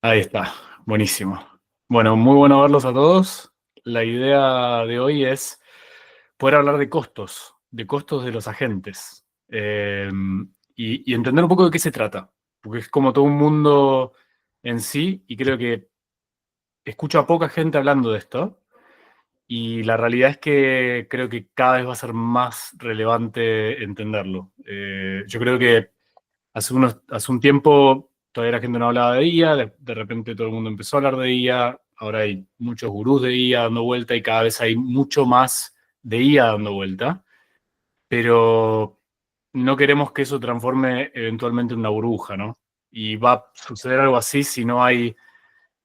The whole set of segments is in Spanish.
Ahí está, buenísimo. Bueno, muy bueno verlos a todos. La idea de hoy es poder hablar de costos de los agentes, y entender un poco de qué se trata, porque es como todo un mundo en sí, y creo que escucho a poca gente hablando de esto, y la realidad es que creo que cada vez va a ser más relevante entenderlo. Yo creo que hace un tiempo todavía la gente no hablaba de IA, de repente todo el mundo empezó a hablar de IA, ahora hay muchos gurús de IA dando vuelta y cada vez hay mucho más de IA dando vuelta, pero no queremos que eso transforme eventualmente en una burbuja, ¿no? Y va a suceder algo así si no hay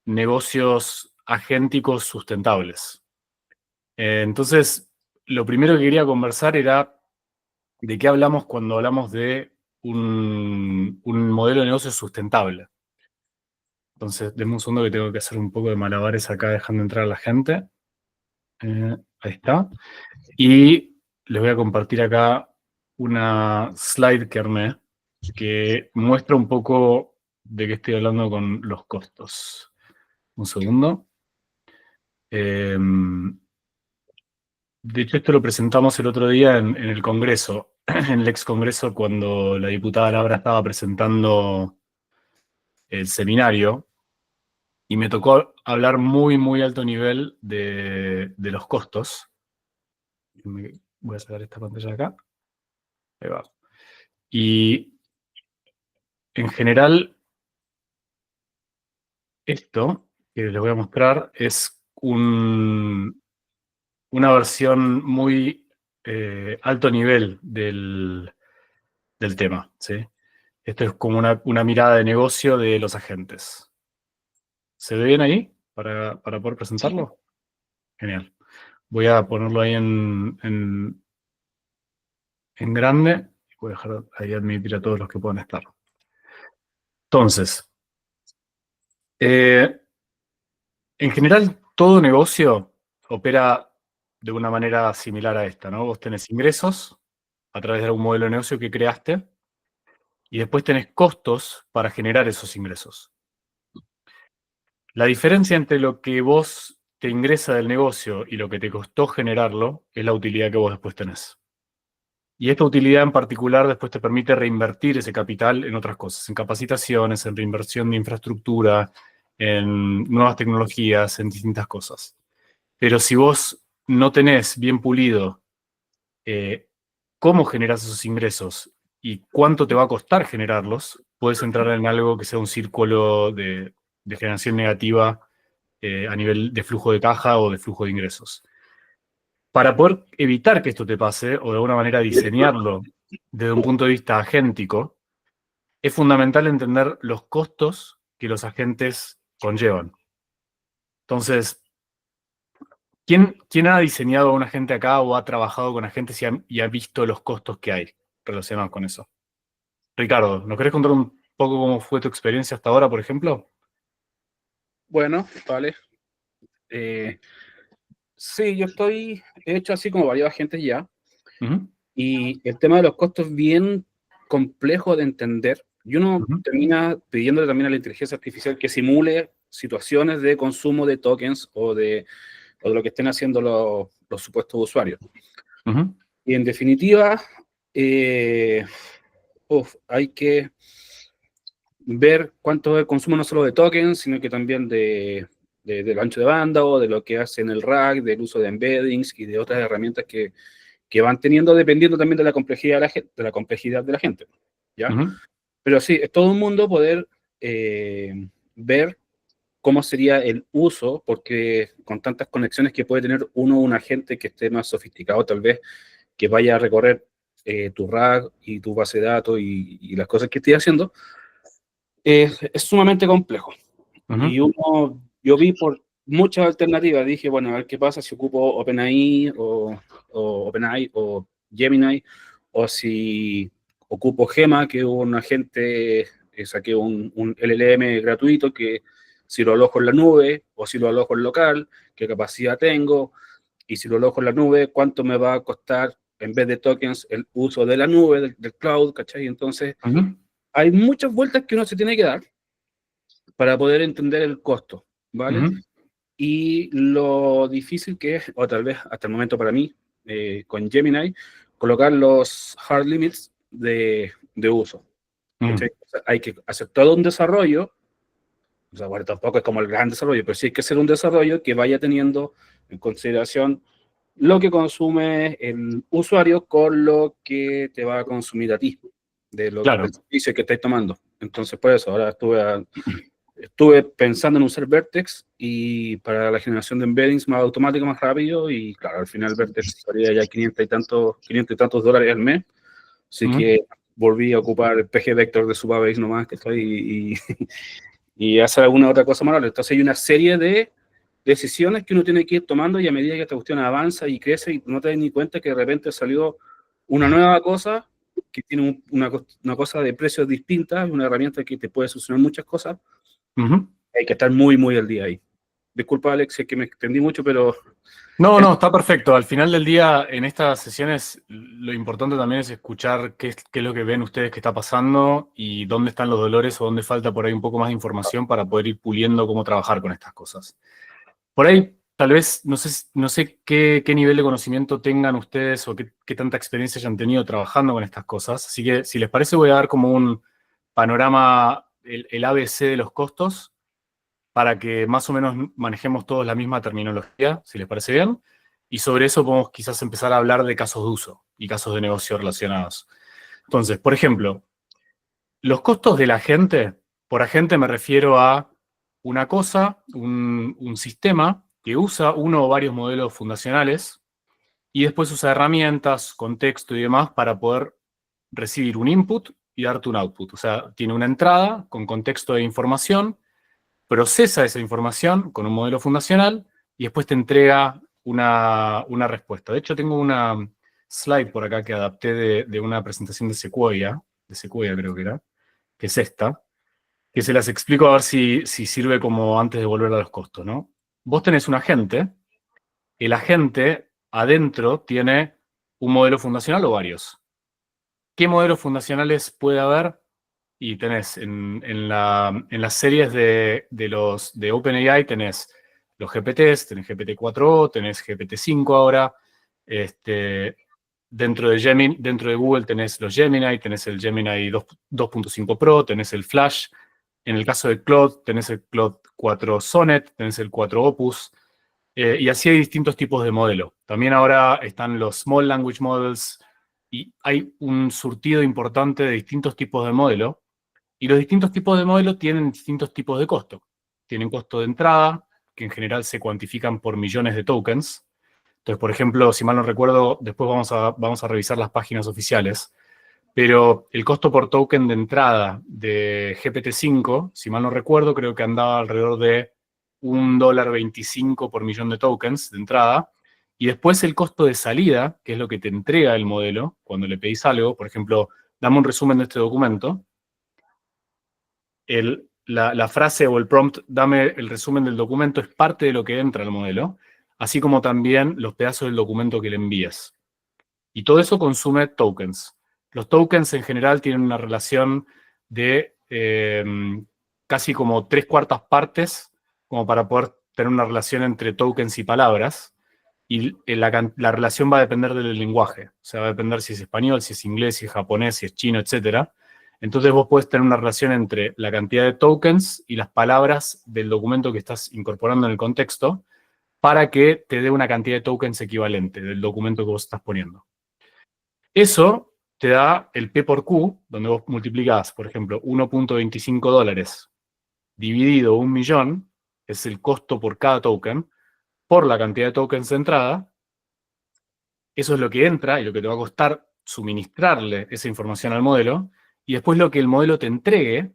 negocios agénticos sustentables. Entonces, lo primero que quería conversar era de qué hablamos cuando hablamos de un modelo de negocio sustentable. Entonces, denme un segundo que tengo que hacer un poco de malabares acá dejando entrar a la gente. Ahí está. Y les voy a compartir acá una slide que armé que muestra un poco de qué estoy hablando con los costos. Un segundo. De hecho, esto lo presentamos el otro día en el Congreso, en el ex Congreso, cuando la diputada Labra estaba presentando el seminario, y me tocó hablar muy, muy alto nivel de los costos. Voy a sacar esta pantalla de acá. Ahí va. Y en general, esto que les voy a mostrar es una versión muy alto nivel del tema, ¿sí? Esto es como una mirada de negocio de los agentes. ¿Se ve bien ahí para poder Sí, presentarlo? Genial. Voy a ponerlo ahí en grande. Voy a dejar ahí admitir a todos los que puedan estar. Entonces, eh, en general, todo negocio opera de una manera similar a esta, ¿no? Vos tenés ingresos a través de algún modelo de negocio que creaste y después tenés costos para generar esos ingresos. La diferencia entre lo que vos te ingresa del negocio y lo que te costó generarlo es la utilidad que vos después tenés. Y esta utilidad en particular después te permite reinvertir ese capital en otras cosas, en capacitaciones, en reinversión de infraestructura, en nuevas tecnologías, en distintas cosas. Pero si vos no tenés bien pulido eh, cómo generas esos ingresos y cuánto te va a costar generarlos, puedes entrar en algo que sea un círculo de generación negativa a nivel de flujo de caja o de flujo de ingresos. Para poder evitar que esto te pase, o de alguna manera diseñarlo desde un punto de vista agéntico, es fundamental entender los costos que los agentes conllevan. Entonces, ¿quién ha diseñado a un agente acá o ha trabajado con agentes y ha visto los costos que hay relacionados con eso? Ricardo, ¿nos querés contar un poco cómo fue tu experiencia hasta ahora, por ejemplo? bueno, vale. Eh, sí, he hecho así como varios agentes ya, Ujú, y el tema de los costos es bien complejo de entender, y uno ujú, termina pidiéndole también a la inteligencia artificial que simule situaciones de consumo de tokens o de lo que estén haciendo los supuestos usuarios. ujú, Y en definitiva, eh, hay que ver cuánto es el consumo no solo de tokens, sino que también del ancho de banda o de lo que hace en el rack, del uso de embeddings y de otras herramientas que van teniendo dependiendo también de la complejidad de la gente, ¿ya? ujú, Pero sí, es todo un mundo poder ver cómo sería el uso, porque con tantas conexiones que puede tener un agente que esté más sofisticado, tal vez, que vaya a recorrer tu rack y tu base de datos y las cosas que esté haciendo, es sumamente complejo. ujú, Y yo vi por muchas alternativas, dije, bueno, a ver qué pasa si ocupo OpenAI o OpenAI o Gemini, o si ocupo Gema, que es un agente, saqué un LLM gratuito que si lo alojo en la nube o si lo alojo en local, qué capacidad tengo, y si lo alojo en la nube, cuánto me va a costar en vez de tokens el uso de la nube, del cloud, ¿cachai? Entonces, ujú. hay muchas vueltas que uno se tiene que dar para poder entender el costo, ¿vale? Ujú. Y lo difícil que es, o tal vez hasta el momento para mí, con Gemini, colocar los hard limits de uso. Mm. ¿Cachai? O sea, hay que hacer todo un desarrollo, o sea, bueno, tampoco es como el gran desarrollo, pero sí hay que hacer un desarrollo que vaya teniendo en consideración lo que consume el usuario con lo que te va a consumir a ti, del Claro. servicio que estáis tomando. Entonces, por eso, ahora estuve pensando en usar Vertex y para la generación de embeddings más automática, más rápido, y claro, al final Vertex salía ya 500 y tantos dólares al mes, así Ujú. que volví a ocupar el PG Vector de Supabase nomás, que estoy, y hacer alguna otra cosa más. Entonces hay una serie de decisiones que uno tiene que ir tomando y a medida que esta cuestión avanza y crece y no te das ni cuenta que de repente salió una nueva cosa que tiene una cosa de precios distintas, una herramienta que te puede solucionar muchas cosas. Ujú. Hay que estar muy, muy al día ahí. Disculpa, Alex, es que me extendí mucho, pero No, es, no, está perfecto. Al final del día, en estas sesiones, lo importante también es escuchar qué es lo que ven ustedes que está pasando y dónde están los dolores o dónde falta por ahí un poco más de información para poder ir puliendo cómo trabajar con estas cosas. Por ahí, tal vez, no sé qué nivel de conocimiento tengan ustedes o qué tanta experiencia hayan tenido trabajando con estas cosas. Así que, si les parece, voy a dar como un panorama, el ABC de los costos, para que más o menos manejemos todos la misma terminología, si les parece bien. Y sobre eso podemos quizás empezar a hablar de casos de uso y casos de negocio relacionados. Entonces, por ejemplo, los costos de la gente, por agente me refiero a una cosa, un sistema que usa uno o varios modelos fundacionales y después usa herramientas, contexto y demás para poder recibir un input y darte un output. O sea, tiene una entrada con contexto de información, procesa esa información con un modelo fundacional y después te entrega una respuesta. De hecho, tengo una slide por acá que adapté de una presentación de Sequoia creo que es esta, que se las explico a ver si sirve como antes de volver a los costos, ¿no? Vos tenés un agente, el agente adentro tiene un modelo fundacional o varios. ¿Qué modelos fundacionales puede haber? Y tenés en las series de OpenAI, tenés los GPTs, tenés GPT-4o, tenés GPT-5 ahora. Este, dentro de Google tenés los Gemini, tenés el Gemini 2.5 Pro, tenés el Flash. En el caso de Claude, tenés el Claude 4 Sonnet, tenés el 4 Opus. Y así hay distintos tipos de modelo. También ahora están los Small Language Models y hay un surtido importante de distintos tipos de modelo. Y los distintos tipos de modelo tienen distintos tipos de costo. Tienen costo de entrada, que en general se cuantifican por millones de tokens. Entonces, por ejemplo, si mal no recuerdo, después vamos a revisar las páginas oficiales, pero el costo por token de entrada de GPT-5, si mal no recuerdo, creo que andaba alrededor de $1.25 por millón de tokens de entrada. Y después el costo de salida, que es lo que te entrega el modelo cuando le pedís algo, por ejemplo, dame un resumen de este documento. La frase o el prompt, dame el resumen del documento, es parte de lo que entra al modelo, así como también los pedazos del documento que le envías. Y todo eso consume tokens. Los tokens en general tienen una relación de casi como 3/4 partes, como para poder tener una relación entre tokens y palabras. Y la relación va a depender del lenguaje. O sea, va a depender si es español, si es inglés, si es japonés, si es chino, etc. Entonces vos podés tener una relación entre la cantidad de tokens y las palabras del documento que estás incorporando en el contexto para que te dé una cantidad de tokens equivalente del documento que vos estás poniendo. Eso te da el P por Q, donde vos multiplicás, por ejemplo, $1.25 dividido 1.000.000, es el costo por cada token, por la cantidad de tokens de entrada. Eso es lo que entra y lo que te va a costar suministrarle esa información al modelo. Y después lo que el modelo te entregue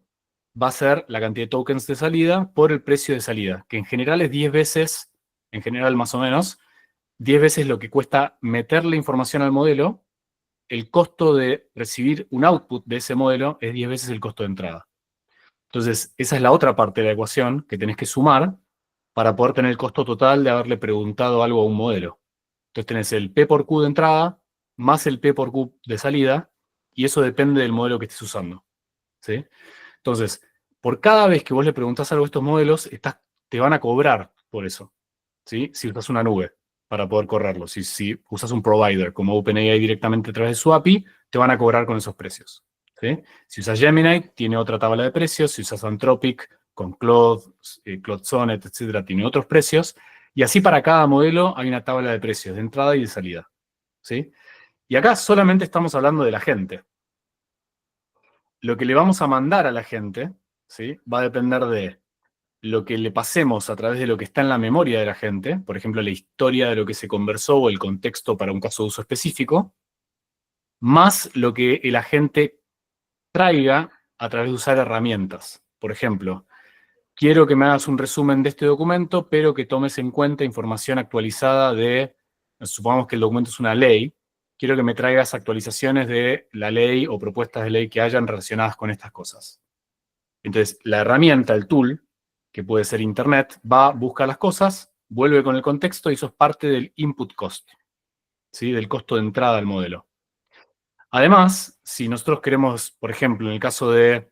va a ser la cantidad de tokens de salida por el precio de salida, que en general es 10 veces, en general más o menos, 10 veces lo que cuesta meterle información al modelo. El costo de recibir un output de ese modelo es 10 veces el costo de entrada. Entonces, esa es la otra parte de la ecuación que tenés que sumar para poder tener el costo total de haberle preguntado algo a un modelo. Entonces tenés el P por Q de entrada más el P por Q de salida, y eso depende del modelo que estés usando, ¿sí? Entonces, por cada vez que vos le preguntás algo a estos modelos, te van a cobrar por eso, ¿sí? Si usas una nube para poder correrlo. Si usas un provider como OpenAI directamente a través de su API, te van a cobrar con esos precios, ¿sí? Si usas Gemini, tiene otra tabla de precios. Si usas Anthropic con Claude, Claude Sonnet, etcétera, tiene otros precios. Y así para cada modelo hay una tabla de precios de entrada y de salida, ¿sí? Y acá solamente estamos hablando de la gente. Lo que le vamos a mandar a la gente, ¿sí? Va a depender de lo que le pasemos a través de lo que está en la memoria de la gente, por ejemplo, la historia de lo que se conversó o el contexto para un caso de uso específico, más lo que el agente traiga a través de usar herramientas. Por ejemplo, quiero que me hagas un resumen de este documento, pero que tomes en cuenta información actualizada supongamos que el documento es una ley, quiero que me traigas actualizaciones de la ley o propuestas de ley que hayan relacionadas con estas cosas. Entonces, la herramienta, el tool, que puede ser Internet, va, busca las cosas, vuelve con el contexto y eso es parte del input cost, ¿sí? Del costo de entrada al modelo. Además, si nosotros queremos, por ejemplo, en el caso de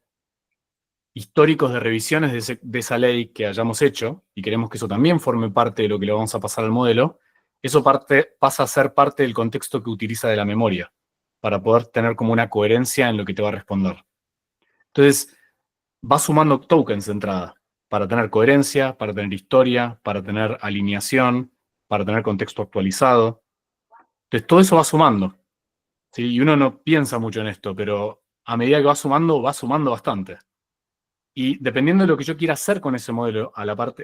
históricos de revisiones de esa ley que hayamos hecho, y queremos que eso también forme parte de lo que le vamos a pasar al modelo, eso pasa a ser parte del contexto que utiliza de la memoria, para poder tener como una coherencia en lo que te va a responder. Entonces, va sumando tokens de entrada para tener coherencia, para tener historia, para tener alineación, para tener contexto actualizado. Entonces, todo eso va sumando, ¿sí? Y uno no piensa mucho en esto, pero a medida que va sumando bastante. Y dependiendo de lo que yo quiera hacer con ese modelo,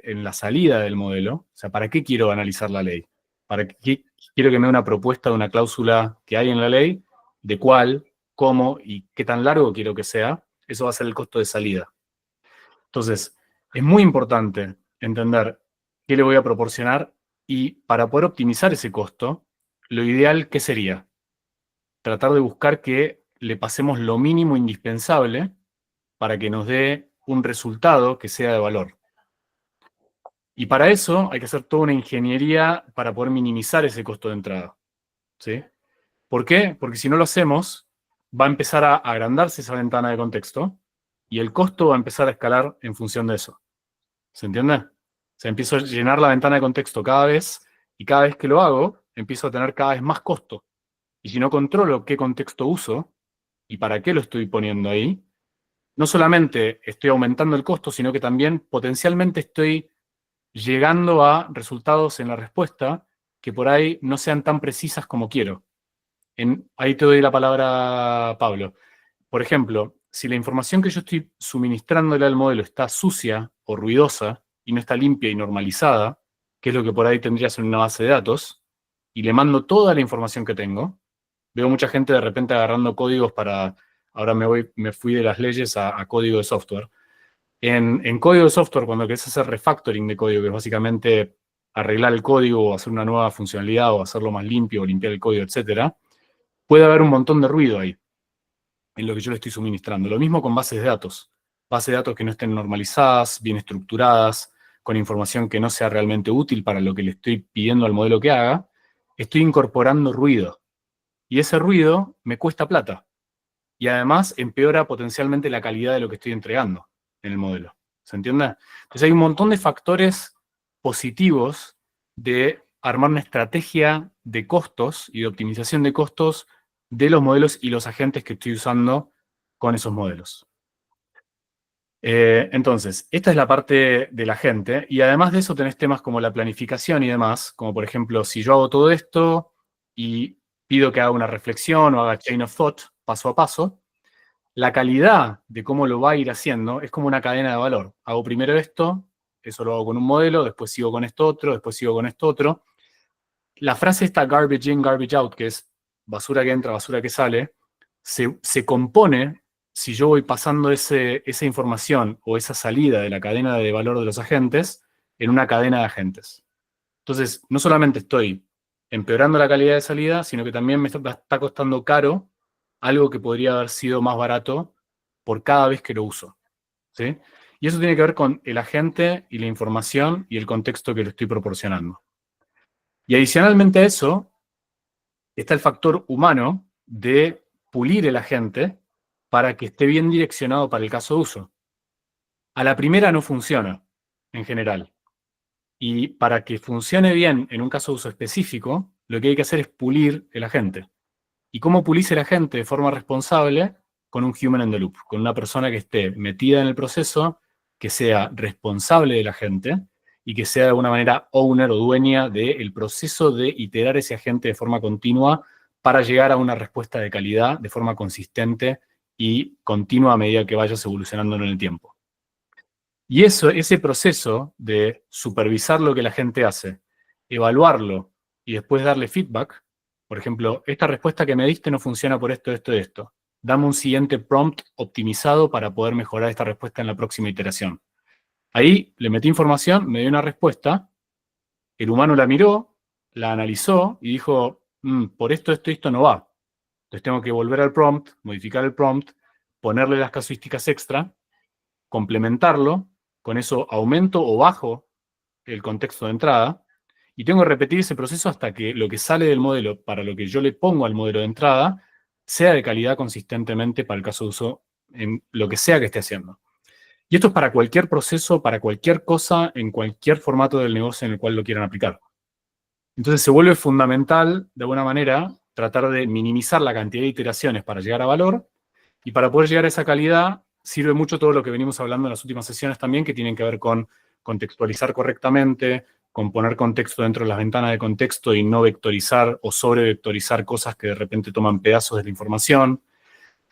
en la salida del modelo, o sea, ¿para qué quiero analizar la ley? ¿Para qué quiero que me dé una propuesta de una cláusula que hay en la ley? ¿De cuál, cómo y qué tan largo quiero que sea? Eso va a ser el costo de salida. Entonces, es muy importante entender qué le voy a proporcionar y para poder optimizar ese costo, lo ideal, ¿qué sería? Tratar de buscar que le pasemos lo mínimo indispensable para que nos dé un resultado que sea de valor. Y para eso hay que hacer toda una ingeniería para poder minimizar ese costo de entrada, ¿sí? ¿Por qué? Porque si no lo hacemos, va a empezar a agrandarse esa ventana de contexto y el costo va a empezar a escalar en función de eso. ¿Se entiende? Se empieza a llenar la ventana de contexto cada vez y cada vez que lo hago, empiezo a tener cada vez más costo. Y si no controlo qué contexto uso y para qué lo estoy poniendo ahí, no solamente estoy aumentando el costo, sino que también potencialmente estoy llegando a resultados en la respuesta que por ahí no sean tan precisas como quiero. Ahí te doy la palabra, Pablo. Por ejemplo, si la información que yo estoy suministrándole al modelo está sucia o ruidosa y no está limpia y normalizada, que es lo que por ahí tendrías en una base de datos, y le mando toda la información que tengo, veo mucha gente de repente agarrando códigos ahora me fui de las leyes a código de software. En código de software, cuando querés hacer refactoring de código, que es básicamente arreglar el código o hacer una nueva funcionalidad o hacerlo más limpio o limpiar el código, etcétera, puede haber un montón de ruido ahí en lo que yo le estoy suministrando. Lo mismo con bases de datos. Bases de datos que no estén normalizadas, bien estructuradas, con información que no sea realmente útil para lo que le estoy pidiendo al modelo que haga, estoy incorporando ruido. Y ese ruido me cuesta plata. Y además empeora potencialmente la calidad de lo que estoy entregando en el modelo. ¿Se entiende? Entonces hay un montón de factores positivos de armar una estrategia de costos y de optimización de costos de los modelos y los agentes que estoy usando con esos modelos. Entonces, esta es la parte de la gente, y además de eso tenés temas como la planificación y demás, como por ejemplo, si yo hago todo esto y pido que haga una reflexión o haga chain of thought, paso a paso, la calidad de cómo lo va a ir haciendo es como una cadena de valor. Hago primero esto, eso lo hago con un modelo, después sigo con esto otro, después sigo con esto otro. La frase esta garbage in, garbage out, que es basura que entra, basura que sale, se compone, si yo voy pasando esa información o esa salida de la cadena de valor de los agentes, en una cadena de agentes. Entonces, no solamente estoy empeorando la calidad de salida, sino que también me está costando caro algo que podría haber sido más barato por cada vez que lo uso, ¿sí? Y eso tiene que ver con el agente y la información y el contexto que le estoy proporcionando. Y adicionalmente a eso, está el factor humano de pulir el agente para que esté bien direccionado para el caso de uso. A la primera no funciona, en general. Y para que funcione bien en un caso de uso específico, lo que hay que hacer es pulir el agente. ¿Y cómo pulís el agente de forma responsable? Con un human in the loop, con una persona que esté metida en el proceso, que sea responsable del agente y que sea de alguna manera owner o dueña del proceso de iterar ese agente de forma continua para llegar a una respuesta de calidad de forma consistente y continua a medida que vayas evolucionando en el tiempo. Y ese proceso de supervisar lo que la gente hace, evaluarlo y después darle feedback, por ejemplo, esta respuesta que me diste no funciona por esto, esto, esto. Dame un siguiente prompt optimizado para poder mejorar esta respuesta en la próxima iteración. Ahí le metí información, me dio una respuesta, el humano la miró, la analizó y dijo, por esto, esto no va. Entonces tengo que volver al prompt, modificar el prompt, ponerle las casuísticas extra, complementarlo, con eso aumento o bajo el contexto de entrada, y tengo que repetir ese proceso hasta que lo que sale del modelo para lo que yo le pongo al modelo de entrada sea de calidad consistentemente para el caso de uso en lo que sea que esté haciendo. Y esto es para cualquier proceso, para cualquier cosa, en cualquier formato del negocio en el cual lo quieran aplicar. Entonces se vuelve fundamental, de alguna manera, tratar de minimizar la cantidad de iteraciones para llegar a valor, y para poder llegar a esa calidad sirve mucho todo lo que venimos hablando en las últimas sesiones también, que tienen que ver con contextualizar correctamente, con poner contexto dentro de las ventanas de contexto y no vectorizar o sobrevectorizar cosas que de repente toman pedazos de la información.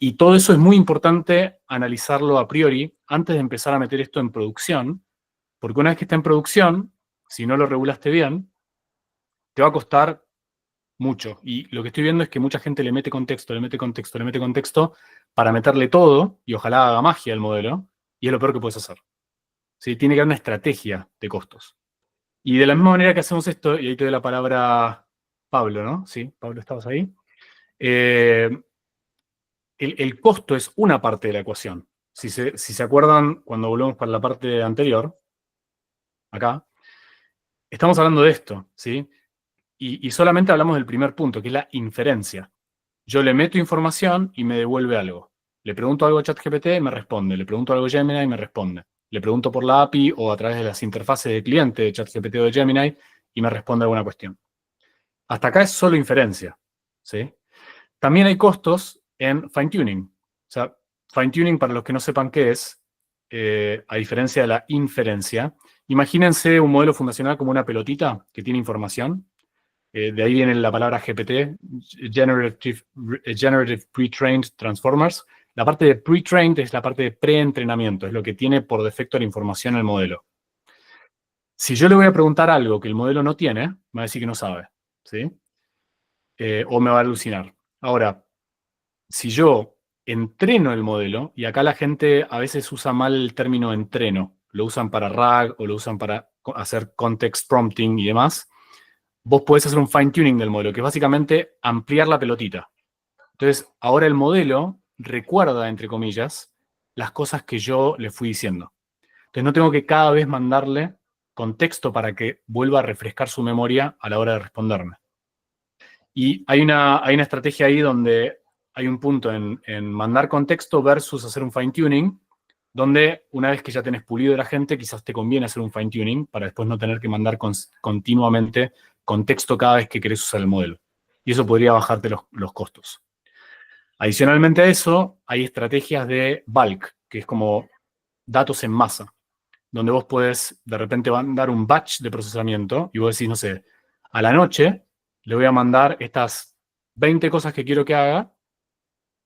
Y todo eso es muy importante analizarlo a priori antes de empezar a meter esto en producción, porque una vez que está en producción, si no lo regulaste bien, te va a costar mucho. Y lo que estoy viendo es que mucha gente le mete contexto, le mete contexto, le mete contexto para meterle todo y ojalá haga magia el modelo, y es lo peor que puedes hacer. ¿Sí? Tiene que haber una estrategia de costos. Y de la misma manera que hacemos esto, y ahí te doy la palabra Pablo, ¿no? Sí, Pablo, ¿estabas ahí? El costo es una parte de la ecuación. Si se acuerdan, cuando volvemos para la parte anterior, acá, estamos hablando de esto, ¿sí? Y solamente hablamos del primer punto, que es la inferencia. Yo le meto información y me devuelve algo. Le pregunto algo a ChatGPT y me responde. Le pregunto algo a Gemini y me responde. Le pregunto por la API o a través de las interfaces de cliente de ChatGPT o de Gemini y me responde alguna cuestión. Hasta acá es solo inferencia, ¿sí? También hay costos en fine-tuning. O sea, fine-tuning, para los que no sepan qué es, a diferencia de la inferencia, imagínense un modelo fundacional como una pelotita que tiene información. De ahí viene la palabra GPT, Generative Pre-Trained Transformers. La parte de pre-trained es la parte de pre-entrenamiento, es lo que tiene por defecto la información el modelo. Si yo le voy a preguntar algo que el modelo no tiene, me va a decir que no sabe, ¿sí? O me va a alucinar. Ahora, si yo entreno el modelo, y acá la gente a veces usa mal el término entreno, lo usan para RAG o lo usan para hacer context prompting y demás, vos podés hacer un fine tuning del modelo, que es básicamente ampliar la pelotita. Entonces, ahora el modelo recuerda, entre comillas, las cosas que yo le fui diciendo. Entonces, no tengo que cada vez mandarle contexto para que vuelva a refrescar su memoria a la hora de responderme. Y hay una estrategia ahí donde hay un punto en mandar contexto versus hacer un fine tuning, donde una vez que ya tenés pulido la gente, quizás te conviene hacer un fine tuning para después no tener que mandar continuamente contexto cada vez que querés usar el modelo. Y eso podría bajarte los costos. Adicionalmente a eso, hay estrategias de bulk, que es como datos en masa, donde vos podés de repente mandar un batch de procesamiento y vos decís, no sé, a la noche le voy a mandar estas 20 cosas que quiero que haga,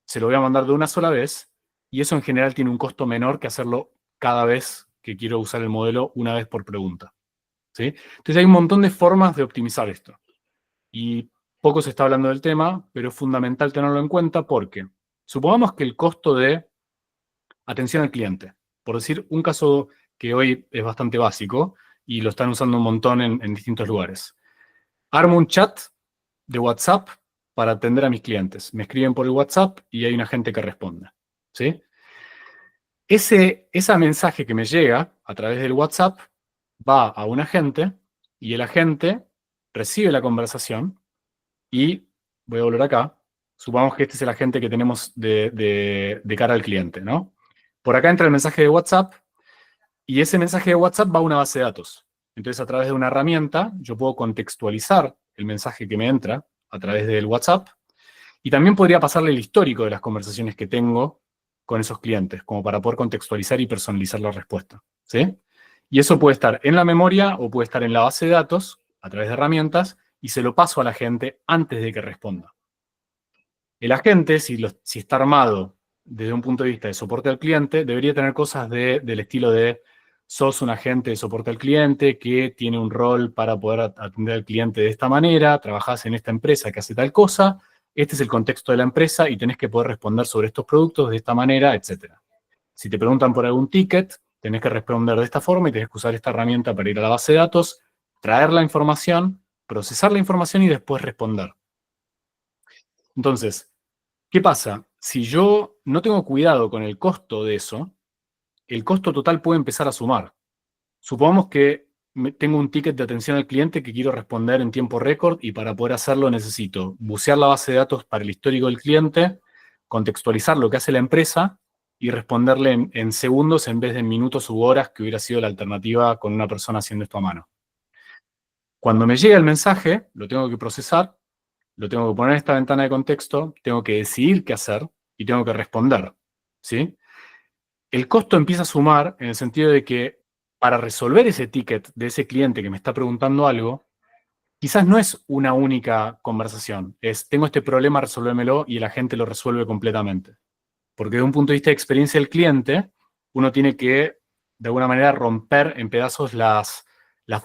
se lo voy a mandar de una sola vez, y eso en general tiene un costo menor que hacerlo cada vez que quiero usar el modelo, una vez por pregunta, ¿sí? Entonces hay un montón de formas de optimizar esto. Y poco se está hablando del tema, pero es fundamental tenerlo en cuenta porque supongamos que el costo de atención al cliente, por decir un caso que hoy es bastante básico y lo están usando un montón en distintos lugares. Armo un chat de WhatsApp para atender a mis clientes. Me escriben por el WhatsApp y hay una gente que responde, ¿sí? Ese mensaje que me llega a través del WhatsApp va a un agente y el agente recibe la conversación y, voy a volver acá, supongamos que este es el agente que tenemos de cara al cliente, ¿no? Por acá entra el mensaje de WhatsApp Y ese mensaje de WhatsApp va a una base de datos. Entonces, a través de una herramienta, yo puedo contextualizar el mensaje que me entra a través del WhatsApp y también podría pasarle el histórico de las conversaciones que tengo con esos clientes, como para poder contextualizar y personalizar la respuesta, ¿sí? Y eso puede estar en la memoria o puede estar en la base de datos a través de herramientas y se lo paso a la gente antes de que responda. El agente, si está armado desde un punto de vista de soporte al cliente, debería tener cosas del estilo de sos un agente de soporte al cliente que tiene un rol para poder atender al cliente de esta manera, trabajás en esta empresa que hace tal cosa, este es el contexto de la empresa y tenés que poder responder sobre estos productos de esta manera, etc. Si te preguntan por algún ticket, tenés que responder de esta forma y tenés que usar esta herramienta para ir a la base de datos, traer la información, procesar la información y después responder. Entonces, ¿qué pasa? Si yo no tengo cuidado con el costo de eso, el costo total puede empezar a sumar. Supongamos que tengo un ticket de atención al cliente que quiero responder en tiempo récord y para poder hacerlo necesito bucear la base de datos para el histórico del cliente, contextualizar lo que hace la empresa y responderle en segundos en vez de en minutos u horas que hubiera sido la alternativa con una persona haciendo esto a mano. Cuando me llega el mensaje, lo tengo que procesar, lo tengo que poner en esta ventana de contexto, tengo que decidir qué hacer y tengo que responder, ¿sí? El costo empieza a sumar en el sentido de que para resolver ese ticket de ese cliente que me está preguntando algo, quizás no es una única conversación, es tengo este problema, resolvémelo y el agente lo resuelve completamente. Porque de un punto de vista de experiencia del cliente, uno tiene que, de alguna manera, romper en pedazos las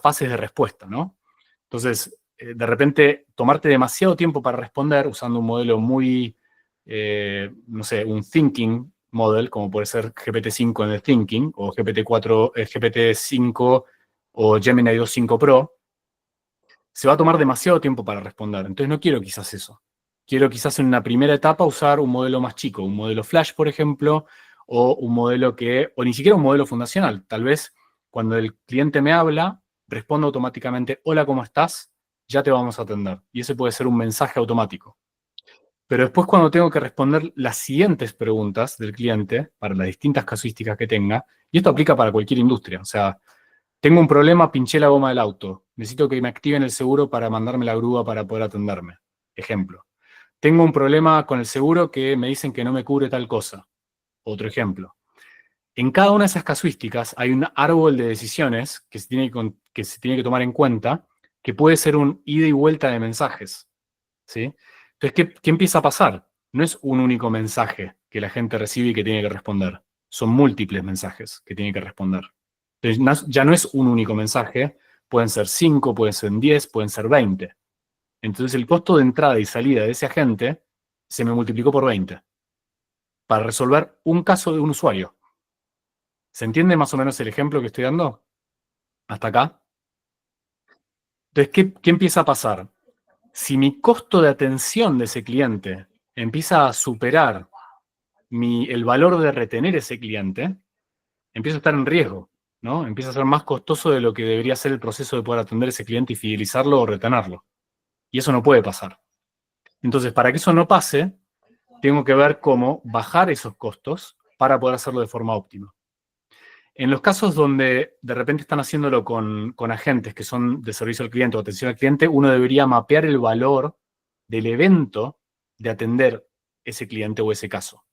fases de respuesta, ¿no? Entonces, de repente, tomarte demasiado tiempo para responder usando un modelo muy, no sé, un thinking model, como puede ser GPT-5 en el thinking, o GPT-4, GPT-5 o Gemini 2.5 Pro, se va a tomar demasiado tiempo para responder. Entonces, no quiero quizás eso. Quiero quizás en una primera etapa usar un modelo más chico, un modelo Flash, por ejemplo, o un modelo o ni siquiera un modelo fundacional. Tal vez cuando el cliente me habla, respondo automáticamente, hola, ¿cómo estás? Ya te vamos a atender. Y ese puede ser un mensaje automático. Pero después cuando tengo que responder las siguientes preguntas del cliente, para las distintas casuísticas que tenga, y esto aplica para cualquier industria, o sea, tengo un problema, pinché la goma del auto, necesito que me activen el seguro para mandarme la grúa para poder atenderme. Ejemplo. Tengo un problema con el seguro que me dicen que no me cubre tal cosa. Otro ejemplo. En cada una de esas casuísticas hay un árbol de decisiones que se tiene que tomar en cuenta, que puede ser un ida y vuelta de mensajes, ¿sí? Entonces, ¿qué empieza a pasar? No es un único mensaje que la gente recibe y que tiene que responder. Son múltiples mensajes que tiene que responder. Entonces, ya no es un único mensaje, pueden ser 5, pueden ser 10, pueden ser 20. Entonces, el costo de entrada y salida de ese agente se me multiplicó por 20 para resolver un caso de un usuario. ¿Se entiende más o menos el ejemplo que estoy dando? ¿Hasta acá? Entonces, ¿qué empieza a pasar? Si mi costo de atención de ese cliente empieza a superar el valor de retener ese cliente, empieza a estar en riesgo, ¿no? Empieza a ser más costoso de lo que debería ser el proceso de poder atender a ese cliente y fidelizarlo o retenerlo. Y eso no puede pasar. Entonces, para que eso no pase, tengo que ver cómo bajar esos costos para poder hacerlo de forma óptima. En los casos donde de repente están haciéndolo con agentes que son de servicio al cliente o atención al cliente, uno debería mapear el valor del evento de atender ese cliente o ese caso.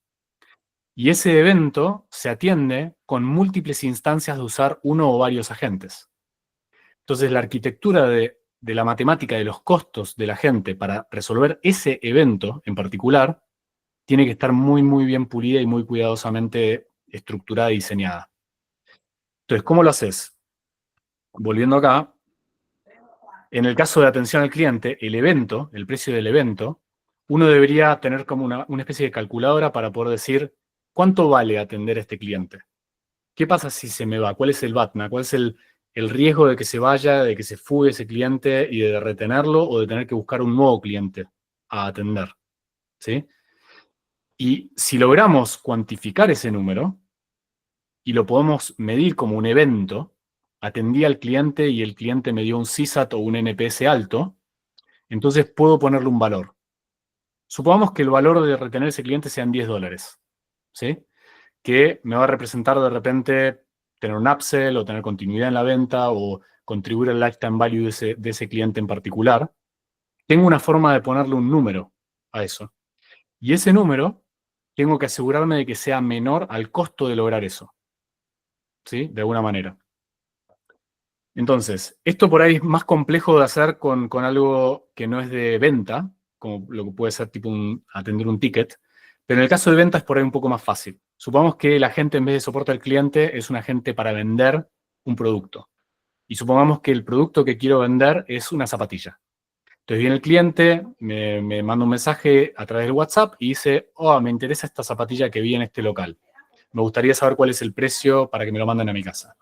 Y ese evento se atiende con múltiples instancias de usar uno o varios agentes. Entonces, la arquitectura de la matemática de los costos del agente para resolver ese evento en particular tiene que estar muy, muy bien pulida y muy cuidadosamente estructurada y diseñada. Entonces, ¿cómo lo haces? Volviendo acá, en el caso de atención al cliente, el evento, el precio del evento, uno debería tener como una especie de calculadora para poder decir cuánto vale atender a este cliente. ¿Qué pasa si se me va? ¿Cuál es el BATNA? ¿Cuál es el riesgo de que se vaya, de que se fugue ese cliente y de retenerlo o de tener que buscar un nuevo cliente a atender? ¿Sí? Y si logramos cuantificar ese número y lo podemos medir como un evento, atendí al cliente y el cliente me dio un CSAT o un NPS alto, entonces puedo ponerle un valor. Supongamos que el valor de retener ese cliente sean $10, ¿sí? Que me va a representar de repente tener un upsell o tener continuidad en la venta o contribuir al lifetime value de ese cliente en particular, tengo una forma de ponerle un número a eso. Y ese número tengo que asegurarme de que sea menor al costo de lograr eso. ¿Sí? De alguna manera. Entonces, esto por ahí es más complejo de hacer con algo que no es de venta, como lo que puede ser tipo atender un ticket, pero en el caso de venta es por ahí un poco más fácil. Supongamos que el agente en vez de soporte al cliente es un agente para vender un producto. Y supongamos que el producto que quiero vender es una zapatilla. Entonces viene el cliente, me manda un mensaje a través del WhatsApp y dice, oh, me interesa esta zapatilla que vi en este local. Me gustaría saber cuál es el precio para que me lo manden a mi casa.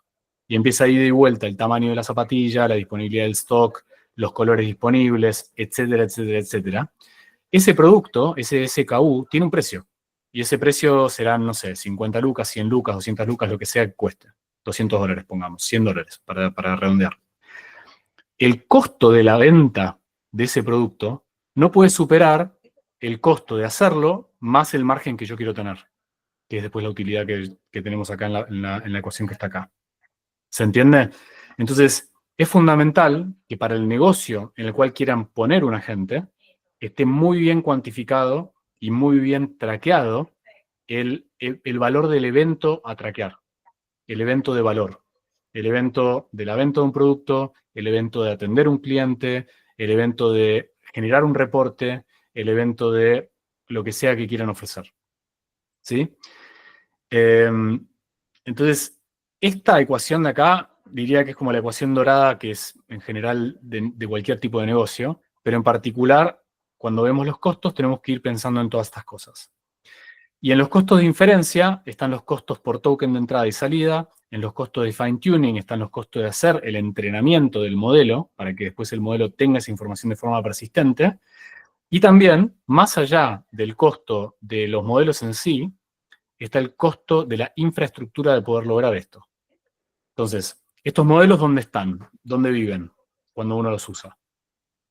Y empieza a ir de vuelta el tamaño de la zapatilla, la disponibilidad del stock, los colores disponibles, etcétera, etcétera, etcétera. Ese producto, ese SKU, tiene un precio. Y ese precio serán, no sé, 50 lucas, 100 lucas, 200 lucas, lo que sea que cueste. $200, pongamos, $100 para redondear. El costo de la venta de ese producto no puede superar el costo de hacerlo más el margen que yo quiero tener, que es después la utilidad que tenemos acá en la ecuación que está acá. ¿Se entiende? Entonces, es fundamental que para el negocio en el cual quieran poner un agente, esté muy bien cuantificado y muy bien traqueado el valor del evento a traquear, el evento de valor, el evento de la venta de un producto, el evento de atender un cliente, el evento de generar un reporte, el evento de lo que sea que quieran ofrecer. ¿Sí? Entonces, esta ecuación de acá diría que es como la ecuación dorada que es en general de cualquier tipo de negocio, pero en particular, cuando vemos los costos, tenemos que ir pensando en todas estas cosas. Y en los costos de inferencia están los costos por token de entrada y salida, en los costos de fine tuning están los costos de hacer el entrenamiento del modelo, para que después el modelo tenga esa información de forma persistente, y también, más allá del costo de los modelos en sí, está el costo de la infraestructura de poder lograr esto. Entonces, ¿estos modelos dónde están? ¿Dónde viven cuando uno los usa?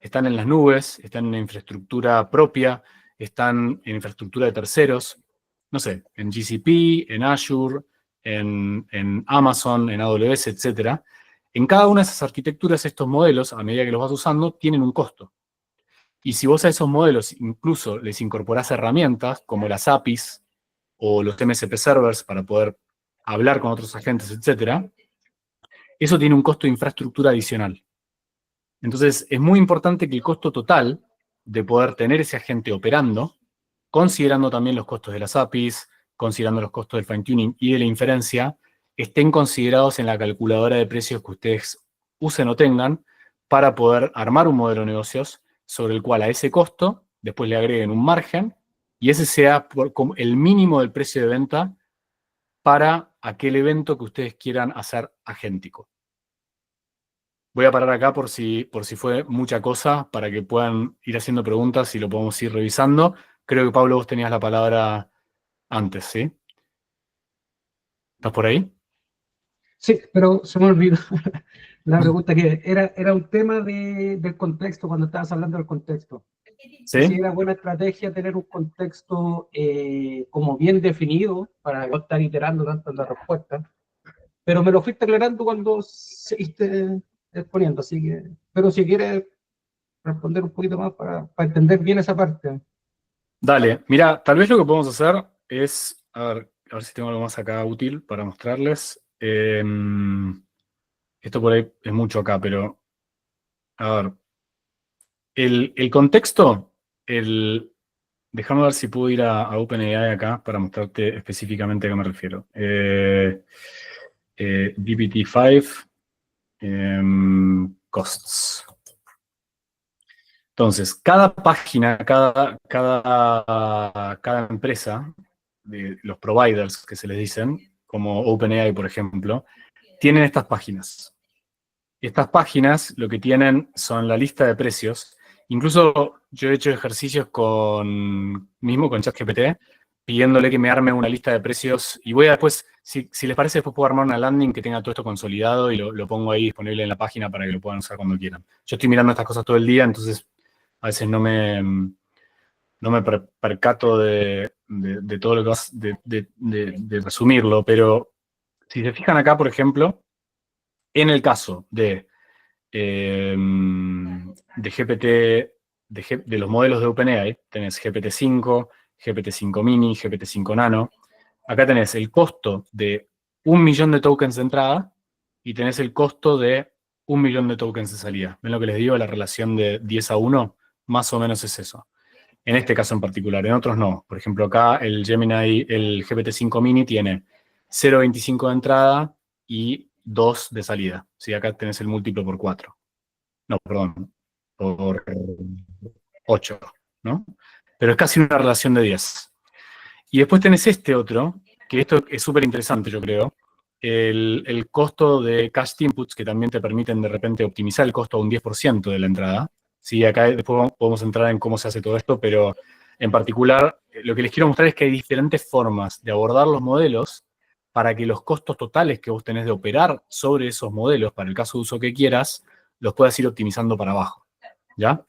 Están en las nubes, están en infraestructura propia, están en infraestructura de terceros, no sé, en GCP, en Azure, en Amazon, en AWS, etc. En cada una de esas arquitecturas, estos modelos, a medida que los vas usando, tienen un costo. Y si vos a esos modelos incluso les incorporás herramientas como las APIs o los MSP servers para poder hablar con otros agentes, etc., eso tiene un costo de infraestructura adicional. Entonces, es muy importante que el costo total de poder tener ese agente operando, considerando también los costos de las APIs, considerando los costos del fine-tuning y de la inferencia, estén considerados en la calculadora de precios que ustedes usen o tengan para poder armar un modelo de negocios sobre el cual a ese costo después le agreguen un margen y ese sea el mínimo del precio de venta para aquel evento que ustedes quieran hacer agéntico. Voy a parar acá por si fue mucha cosa, para que puedan ir haciendo preguntas y lo podemos ir revisando. Creo que, Pablo, vos tenías la palabra antes, ¿sí? ¿Estás por ahí? Sí, pero se me olvidó la pregunta que era un tema del contexto, cuando estabas hablando del contexto. ¿Sí? Si era buena estrategia tener un contexto como bien definido para no estar iterando tanto en la respuesta, pero me lo fuiste aclarando cuando seguiste exponiendo, así que, pero si quieres responder un poquito más para entender bien esa parte. Dale, mira, tal vez lo que podemos hacer es, a ver si tengo algo más acá útil para mostrarles. Esto por ahí es mucho acá, pero a ver. El contexto, déjame ver si puedo ir a OpenAI acá para mostrarte específicamente a qué me refiero. GPT-5 costs. Entonces, cada página, cada empresa, de los providers que se les dicen, como OpenAI, por ejemplo, tienen estas páginas. Estas páginas lo que tienen son la lista de precios. Incluso yo he hecho ejercicios mismo con ChatGPT, pidiéndole que me arme una lista de precios. Y voy a después, si les parece, después puedo armar una landing que tenga todo esto consolidado y lo pongo ahí disponible en la página para que lo puedan usar cuando quieran. Yo estoy mirando estas cosas todo el día, entonces a veces no me percato de todo lo que vas, de resumirlo, pero Si se fijan acá, por ejemplo, en el caso de GPT, de los modelos de OpenAI, tenés GPT-5, GPT-5 Mini, GPT-5 Nano. Acá tenés el costo de 1 millón de tokens de entrada y tenés el costo de 1 millón de tokens de salida. ¿Ven lo que les digo? La relación de 10-1, más o menos es eso. En este caso en particular, en otros no. Por ejemplo, acá el Gemini, el GPT-5 Mini tiene 0,25 de entrada y 2 de salida. ¿Sí? Acá tenés el múltiplo por 4. No, perdón, por 8, ¿no? Pero es casi una relación de 10. Y después tenés este otro, que esto es súper interesante, yo creo. El costo de cached inputs, que también te permiten de repente optimizar el costo a un 10% de la entrada. Sí, acá después podemos entrar en cómo se hace todo esto, pero en particular lo que les quiero mostrar es que hay diferentes formas de abordar los modelos para que los costos totales que vos tenés de operar sobre esos modelos, para el caso de uso que quieras, los puedas ir optimizando para abajo, ¿ya?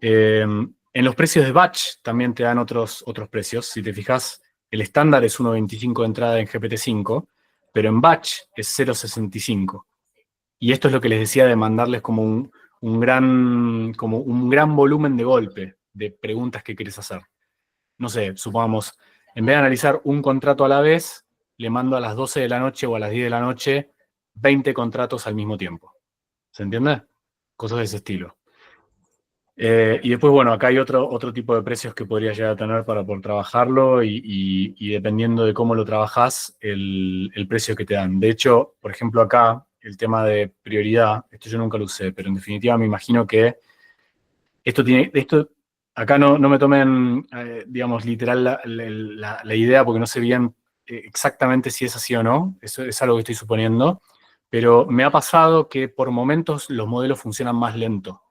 En los precios de batch también te dan otros precios. Si te fijas, el estándar es 1.25 de entrada en GPT-5, pero en batch es 0.65. Y esto es lo que les decía de mandarles como un gran volumen de golpe de preguntas que querés hacer. No sé, supongamos, en vez de analizar un contrato a la vez, le mando a las 12 de la noche o a las 10 de la noche 20 contratos al mismo tiempo. ¿Se entiende? Cosas de ese estilo. Y después, bueno, acá hay otro tipo de precios que podrías llegar a tener para poder trabajarlo y dependiendo de cómo lo trabajás, el precio que te dan. De hecho, por ejemplo, acá, el tema de prioridad, esto yo nunca lo usé, pero en definitiva me imagino que acá no me tomen, digamos, literal la idea, porque no sé bien exactamente si es así o no, eso es algo que estoy suponiendo, pero me ha pasado que por momentos los modelos funcionan más lento,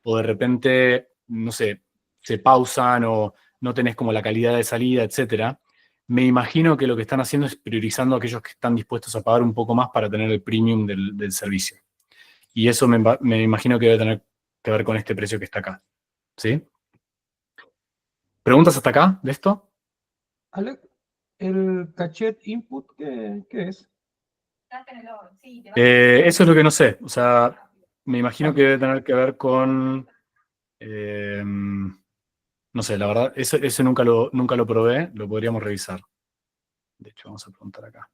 o de repente, no sé, se pausan o no tenés como la calidad de salida, etcétera. Me imagino que lo que están haciendo es priorizando a aquellos que están dispuestos a pagar un poco más para tener el premium del servicio. Y eso me imagino que debe tener que ver con este precio que está acá. ¿Sí? ¿Preguntas hasta acá de esto? Alex, ¿el cachet input qué es? Eso es lo que no sé. O sea, me imagino que debe tener que ver con... no sé, la verdad, eso nunca lo probé, lo podríamos revisar. De hecho, vamos a preguntar acá.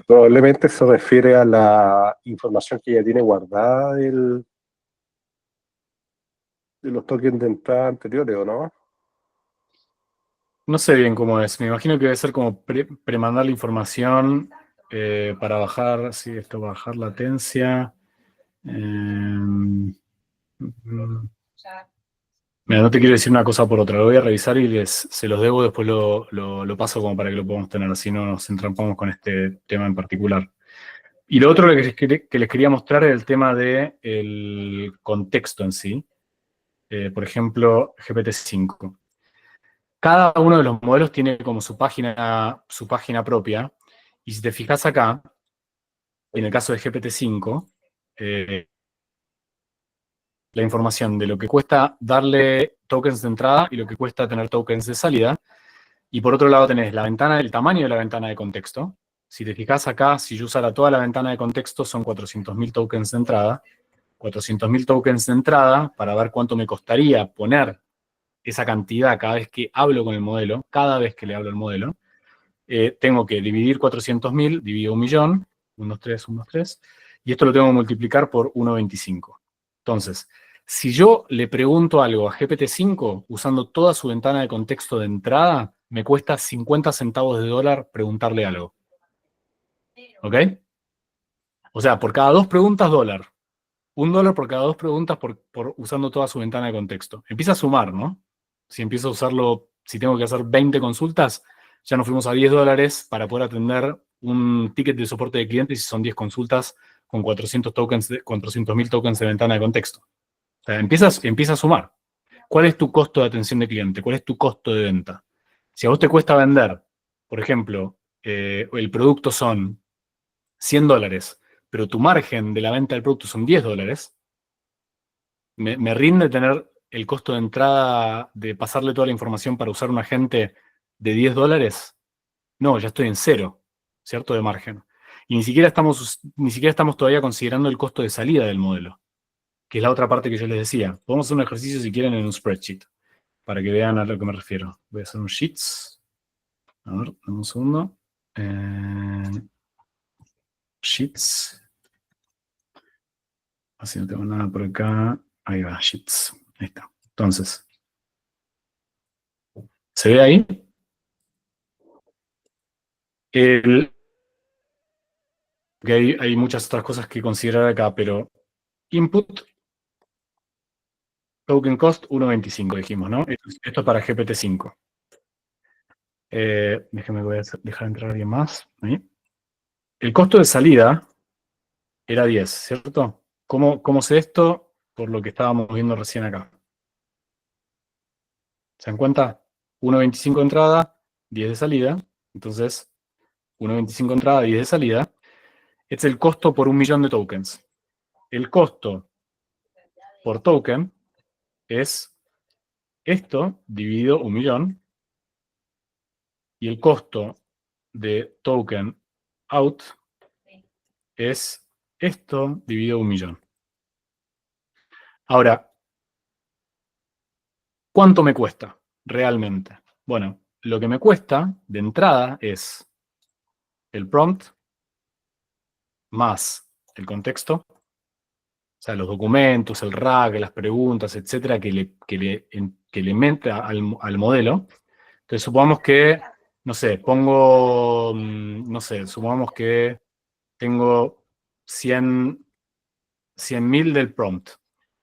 Probablemente se refiere a la información que ya tiene guardada de los tokens de entrada anteriores, ¿o no? No sé bien cómo es. Me imagino que debe ser como premandar la información para bajar, sí, esto, bajar latencia. Mira, no te quiero decir una cosa por otra, lo voy a revisar y se los debo, después lo paso como para que lo podamos tener, así no nos entrampamos con este tema en particular. Y lo otro que les quería mostrar es el tema del contexto en sí. Por ejemplo, GPT-5. Cada uno de los modelos tiene como su página propia, y si te fijas acá, en el caso de GPT-5, la información de lo que cuesta darle tokens de entrada y lo que cuesta tener tokens de salida. Y por otro lado tenés el tamaño de la ventana de contexto. Si te fijas acá, si yo usara toda la ventana de contexto, son 400.000 tokens de entrada. 400.000 tokens de entrada para ver cuánto me costaría poner esa cantidad cada vez que hablo con el modelo, cada vez que le hablo al modelo. Tengo que dividir 400.000, divido 1 millón, 1, 2, 3, 1, 2, 3, y esto lo tengo que multiplicar por 1.25. Entonces, si yo le pregunto algo a GPT-5 usando toda su ventana de contexto de entrada, me cuesta 50 centavos de dólar preguntarle algo. ¿Ok? O sea, por cada 2 preguntas, dólar. $1 por cada 2 preguntas por usando toda su ventana de contexto. Empieza a sumar, ¿no? Si empiezo a usarlo, si tengo que hacer 20 consultas, ya nos fuimos a $10 para poder atender un ticket de soporte de clientes y son 10 consultas con 400.000 tokens de ventana de contexto. O sea, empieza a sumar. ¿Cuál es tu costo de atención de cliente? ¿Cuál es tu costo de venta? Si a vos te cuesta vender, por ejemplo, el producto son $100, pero tu margen de la venta del producto son $10, me rinde tener el costo de entrada de pasarle toda la información para usar un agente de $10, no, ya estoy en 0, ¿cierto? De margen. Y ni siquiera estamos todavía considerando el costo de salida del modelo, que es la otra parte que yo les decía. Podemos hacer un ejercicio si quieren en un spreadsheet, para que vean a lo que me refiero. Voy a hacer un sheets. A ver, dame un segundo. Sheets. Así no tengo nada por acá. Ahí va, sheets. Ahí está. Entonces, ¿se ve ahí? Que hay muchas otras cosas que considerar acá, pero input, token cost 1.25 dijimos, ¿no? Esto es para GPT-5. Déjenme, voy a dejar entrar a alguien más. Ahí. El costo de salida era 10, ¿cierto? ¿Cómo sé esto? Por lo que estábamos viendo recién acá. ¿Se dan cuenta? 1.25 de entrada, 10 de salida. Entonces, 1.25 de entrada, 10 de salida. Este es el costo por 1.000.000 de tokens. El costo por token es esto dividido 1.000.000. Y el costo de token out es esto dividido 1.000.000. Ahora, ¿cuánto me cuesta realmente? Bueno, lo que me cuesta de entrada es el prompt más el contexto, o sea, los documentos, el RAG, las preguntas, etcétera, que le meta al modelo. Entonces, supongamos que, no sé, supongamos que tengo 100.000 del prompt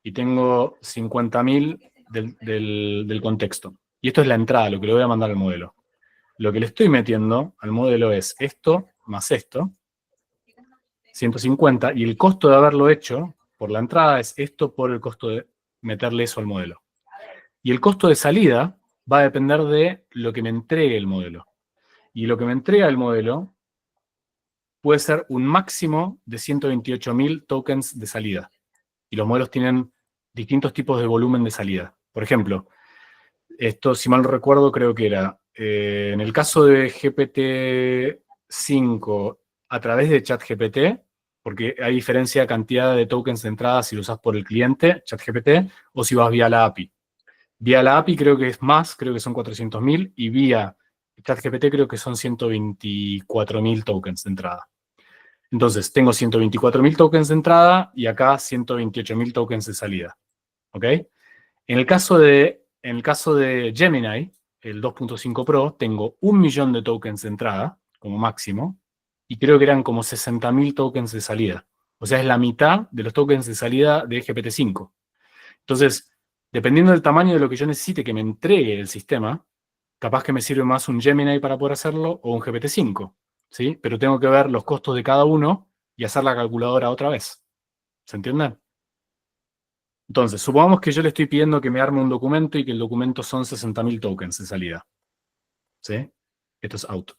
y tengo 50.000 del contexto. Y esto es la entrada, lo que le voy a mandar al modelo. Lo que le estoy metiendo al modelo es esto más esto, 150, y el costo de haberlo hecho por la entrada es esto por el costo de meterle eso al modelo. Y el costo de salida va a depender de lo que me entregue el modelo. Y lo que me entrega el modelo puede ser un máximo de 128.000 tokens de salida. Y los modelos tienen distintos tipos de volumen de salida. Por ejemplo, esto, si mal no recuerdo, creo que era, en el caso de GPT-5 a través de ChatGPT, porque hay diferencia de cantidad de tokens de entrada si lo usas por el cliente, ChatGPT, o si vas vía la API. Vía la API creo que es más, creo que son 400.000, y vía ChatGPT creo que son 124.000 tokens de entrada. Entonces, tengo 124.000 tokens de entrada y acá 128.000 tokens de salida. ¿Ok? En el caso de Gemini, el 2.5 Pro, tengo 1.000.000 de tokens de entrada, como máximo, y creo que eran como 60.000 tokens de salida. O sea, es la mitad de los tokens de salida de GPT-5. Entonces, dependiendo del tamaño de lo que yo necesite que me entregue el sistema, capaz que me sirve más un Gemini para poder hacerlo o un GPT-5. ¿Sí? Pero tengo que ver los costos de cada uno y hacer la calculadora otra vez. ¿Se entiende? Entonces, supongamos que yo le estoy pidiendo que me arme un documento y que el documento son 60.000 tokens de salida. ¿Sí? Esto es out.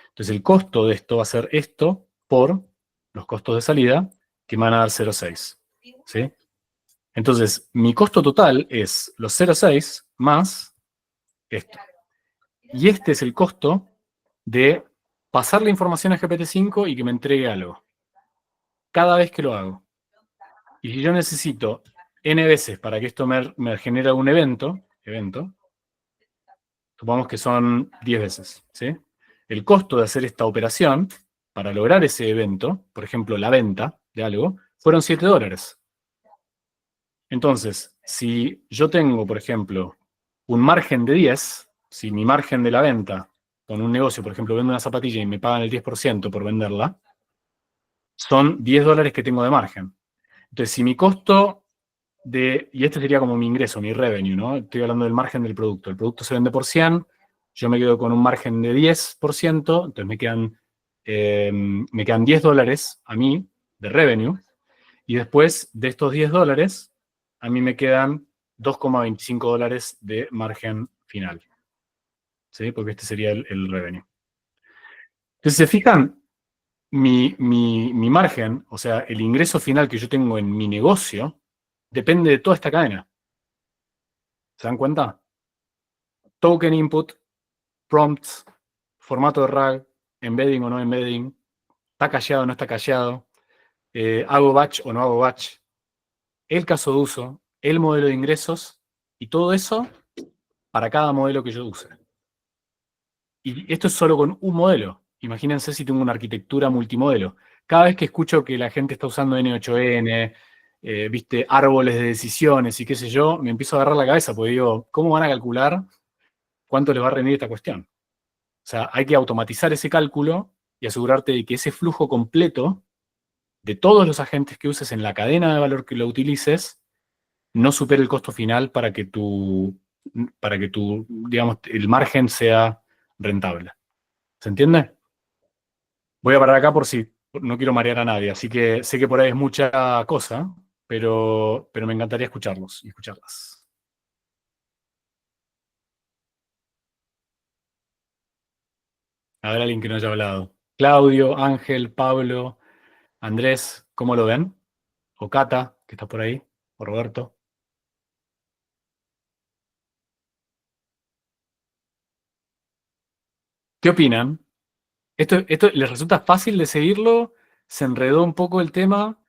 Entonces, el costo de esto va a ser esto por los costos de salida, que me van a dar 0,6. ¿Sí? Entonces, mi costo total es los 0,6 más esto. Y este es el costo de pasar la información a GPT-5 y que me entregue algo. Cada vez que lo hago. Y si yo necesito n veces para que esto me genere un evento, supongamos que son 10 veces, ¿sí? El costo de hacer esta operación, para lograr ese evento, por ejemplo, la venta de algo, fueron $7. Entonces, si yo tengo, por ejemplo, un margen de 10, si mi margen de la venta con un negocio, por ejemplo, vendo una zapatilla y me pagan el 10% por venderla, son $10 que tengo de margen. Entonces, si mi costo y este sería como mi ingreso, mi revenue, ¿no? Estoy hablando del margen del producto. El producto se vende por 100, yo me quedo con un margen de 10%, entonces me quedan $10 a mí de revenue, y después de estos $10, a mí me quedan $2,25 de margen final. ¿Sí? Porque este sería el revenue. Entonces, ¿se fijan? Mi margen, o sea, el ingreso final que yo tengo en mi negocio, depende de toda esta cadena. ¿Se dan cuenta? Token input, prompts, formato de RAG, embedding o no embedding, está callado o no está callado, hago batch o no hago batch, el caso de uso, el modelo de ingresos y todo eso para cada modelo que yo use. Y esto es solo con un modelo. Imagínense si tengo una arquitectura multimodelo. Cada vez que escucho que la gente está usando N8N, viste, árboles de decisiones y qué sé yo, me empiezo a agarrar la cabeza porque digo, ¿cómo van a calcular cuánto les va a rendir esta cuestión? O sea, hay que automatizar ese cálculo y asegurarte de que ese flujo completo de todos los agentes que uses en la cadena de valor que lo utilices no supere el costo final para que tu, digamos, el margen sea rentable. ¿Se entiende? Voy a parar acá por si no quiero marear a nadie, así que sé que por ahí es mucha cosa, pero me encantaría escucharlos y escucharlas. A ver, alguien que no haya hablado. Claudio, Ángel, Pablo, Andrés, ¿cómo lo ven? O Cata, que está por ahí, o Roberto. ¿Qué opinan? ¿Esto les resulta fácil de seguirlo? ¿Se enredó un poco el tema?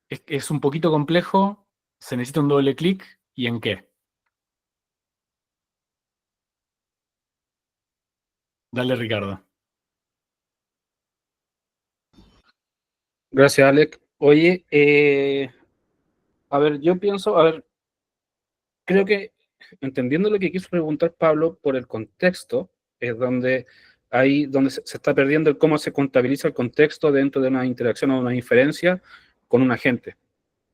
¿Es un poquito complejo? ¿Se necesita un doble clic? ¿Y en qué? Dale, Ricardo. Gracias, Alex. Oye, a ver, yo pienso, a ver, creo que entendiendo lo que quiso preguntar Pablo por el contexto, es donde ahí donde se está perdiendo el cómo se contabiliza el contexto dentro de una interacción o una inferencia con un agente.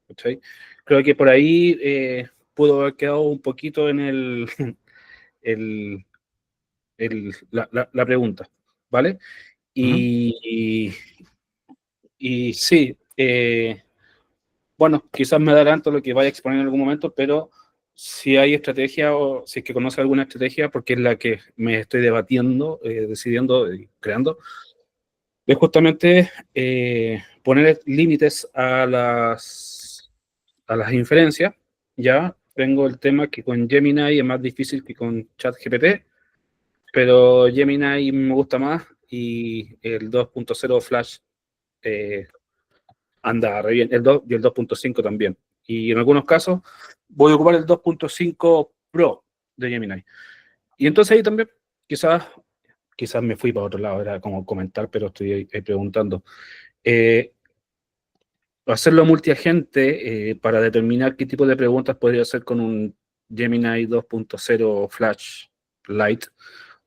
¿Cachai? Creo que por ahí pudo haber quedado un poquito en el, la pregunta, ¿vale? Y sí, bueno, quizás me adelanto lo que vaya a exponer en algún momento, pero si hay estrategia o si es que conoce alguna estrategia, porque es la que me estoy debatiendo, decidiendo y creando, es justamente poner límites a las inferencias. Ya tengo el tema que con Gemini es más difícil que con ChatGPT, pero Gemini me gusta más y el 2.0 Flash anda re bien, el 2 y el 2.5 también. Y en algunos casos voy a ocupar el 2.5 Pro de Gemini. Y entonces ahí también quizás me fui para otro lado, era como comentar, pero estoy ahí preguntando. Hacerlo multiagente para determinar qué tipo de preguntas podría hacer con un Gemini 2.0 Flash Lite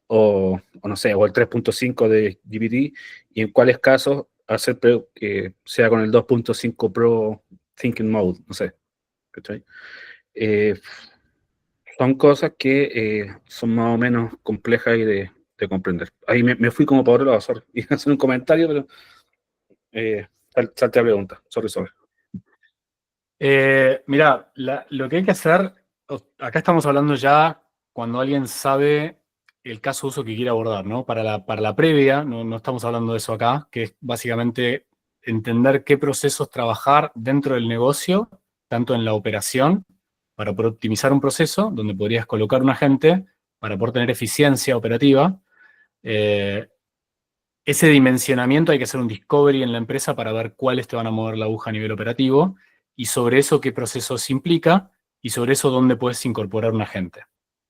o no sé, o el 3.5 de GPT, y en cuáles casos hacer que sea con el 2.5 Pro Thinking Mode, no sé. ¿Cachai? Eh, Son cosas que son más o menos complejas y de comprender. Ahí me fui como para otro lado, sorry. Iba a hacer un comentario, pero salte a pregunta. Sorry. Mirá, lo que hay que hacer, acá estamos hablando ya cuando alguien sabe el caso de uso que quiere abordar, ¿no? Para la previa, no estamos hablando de eso acá, que es básicamente entender qué procesos trabajar dentro del negocio, tanto en la operación, para poder optimizar un proceso, donde podrías colocar un agente para poder tener eficiencia operativa. Ese dimensionamiento hay que hacer un discovery en la empresa para ver cuáles te van a mover la aguja a nivel operativo y sobre eso qué procesos implica y sobre eso dónde puedes incorporar un agente.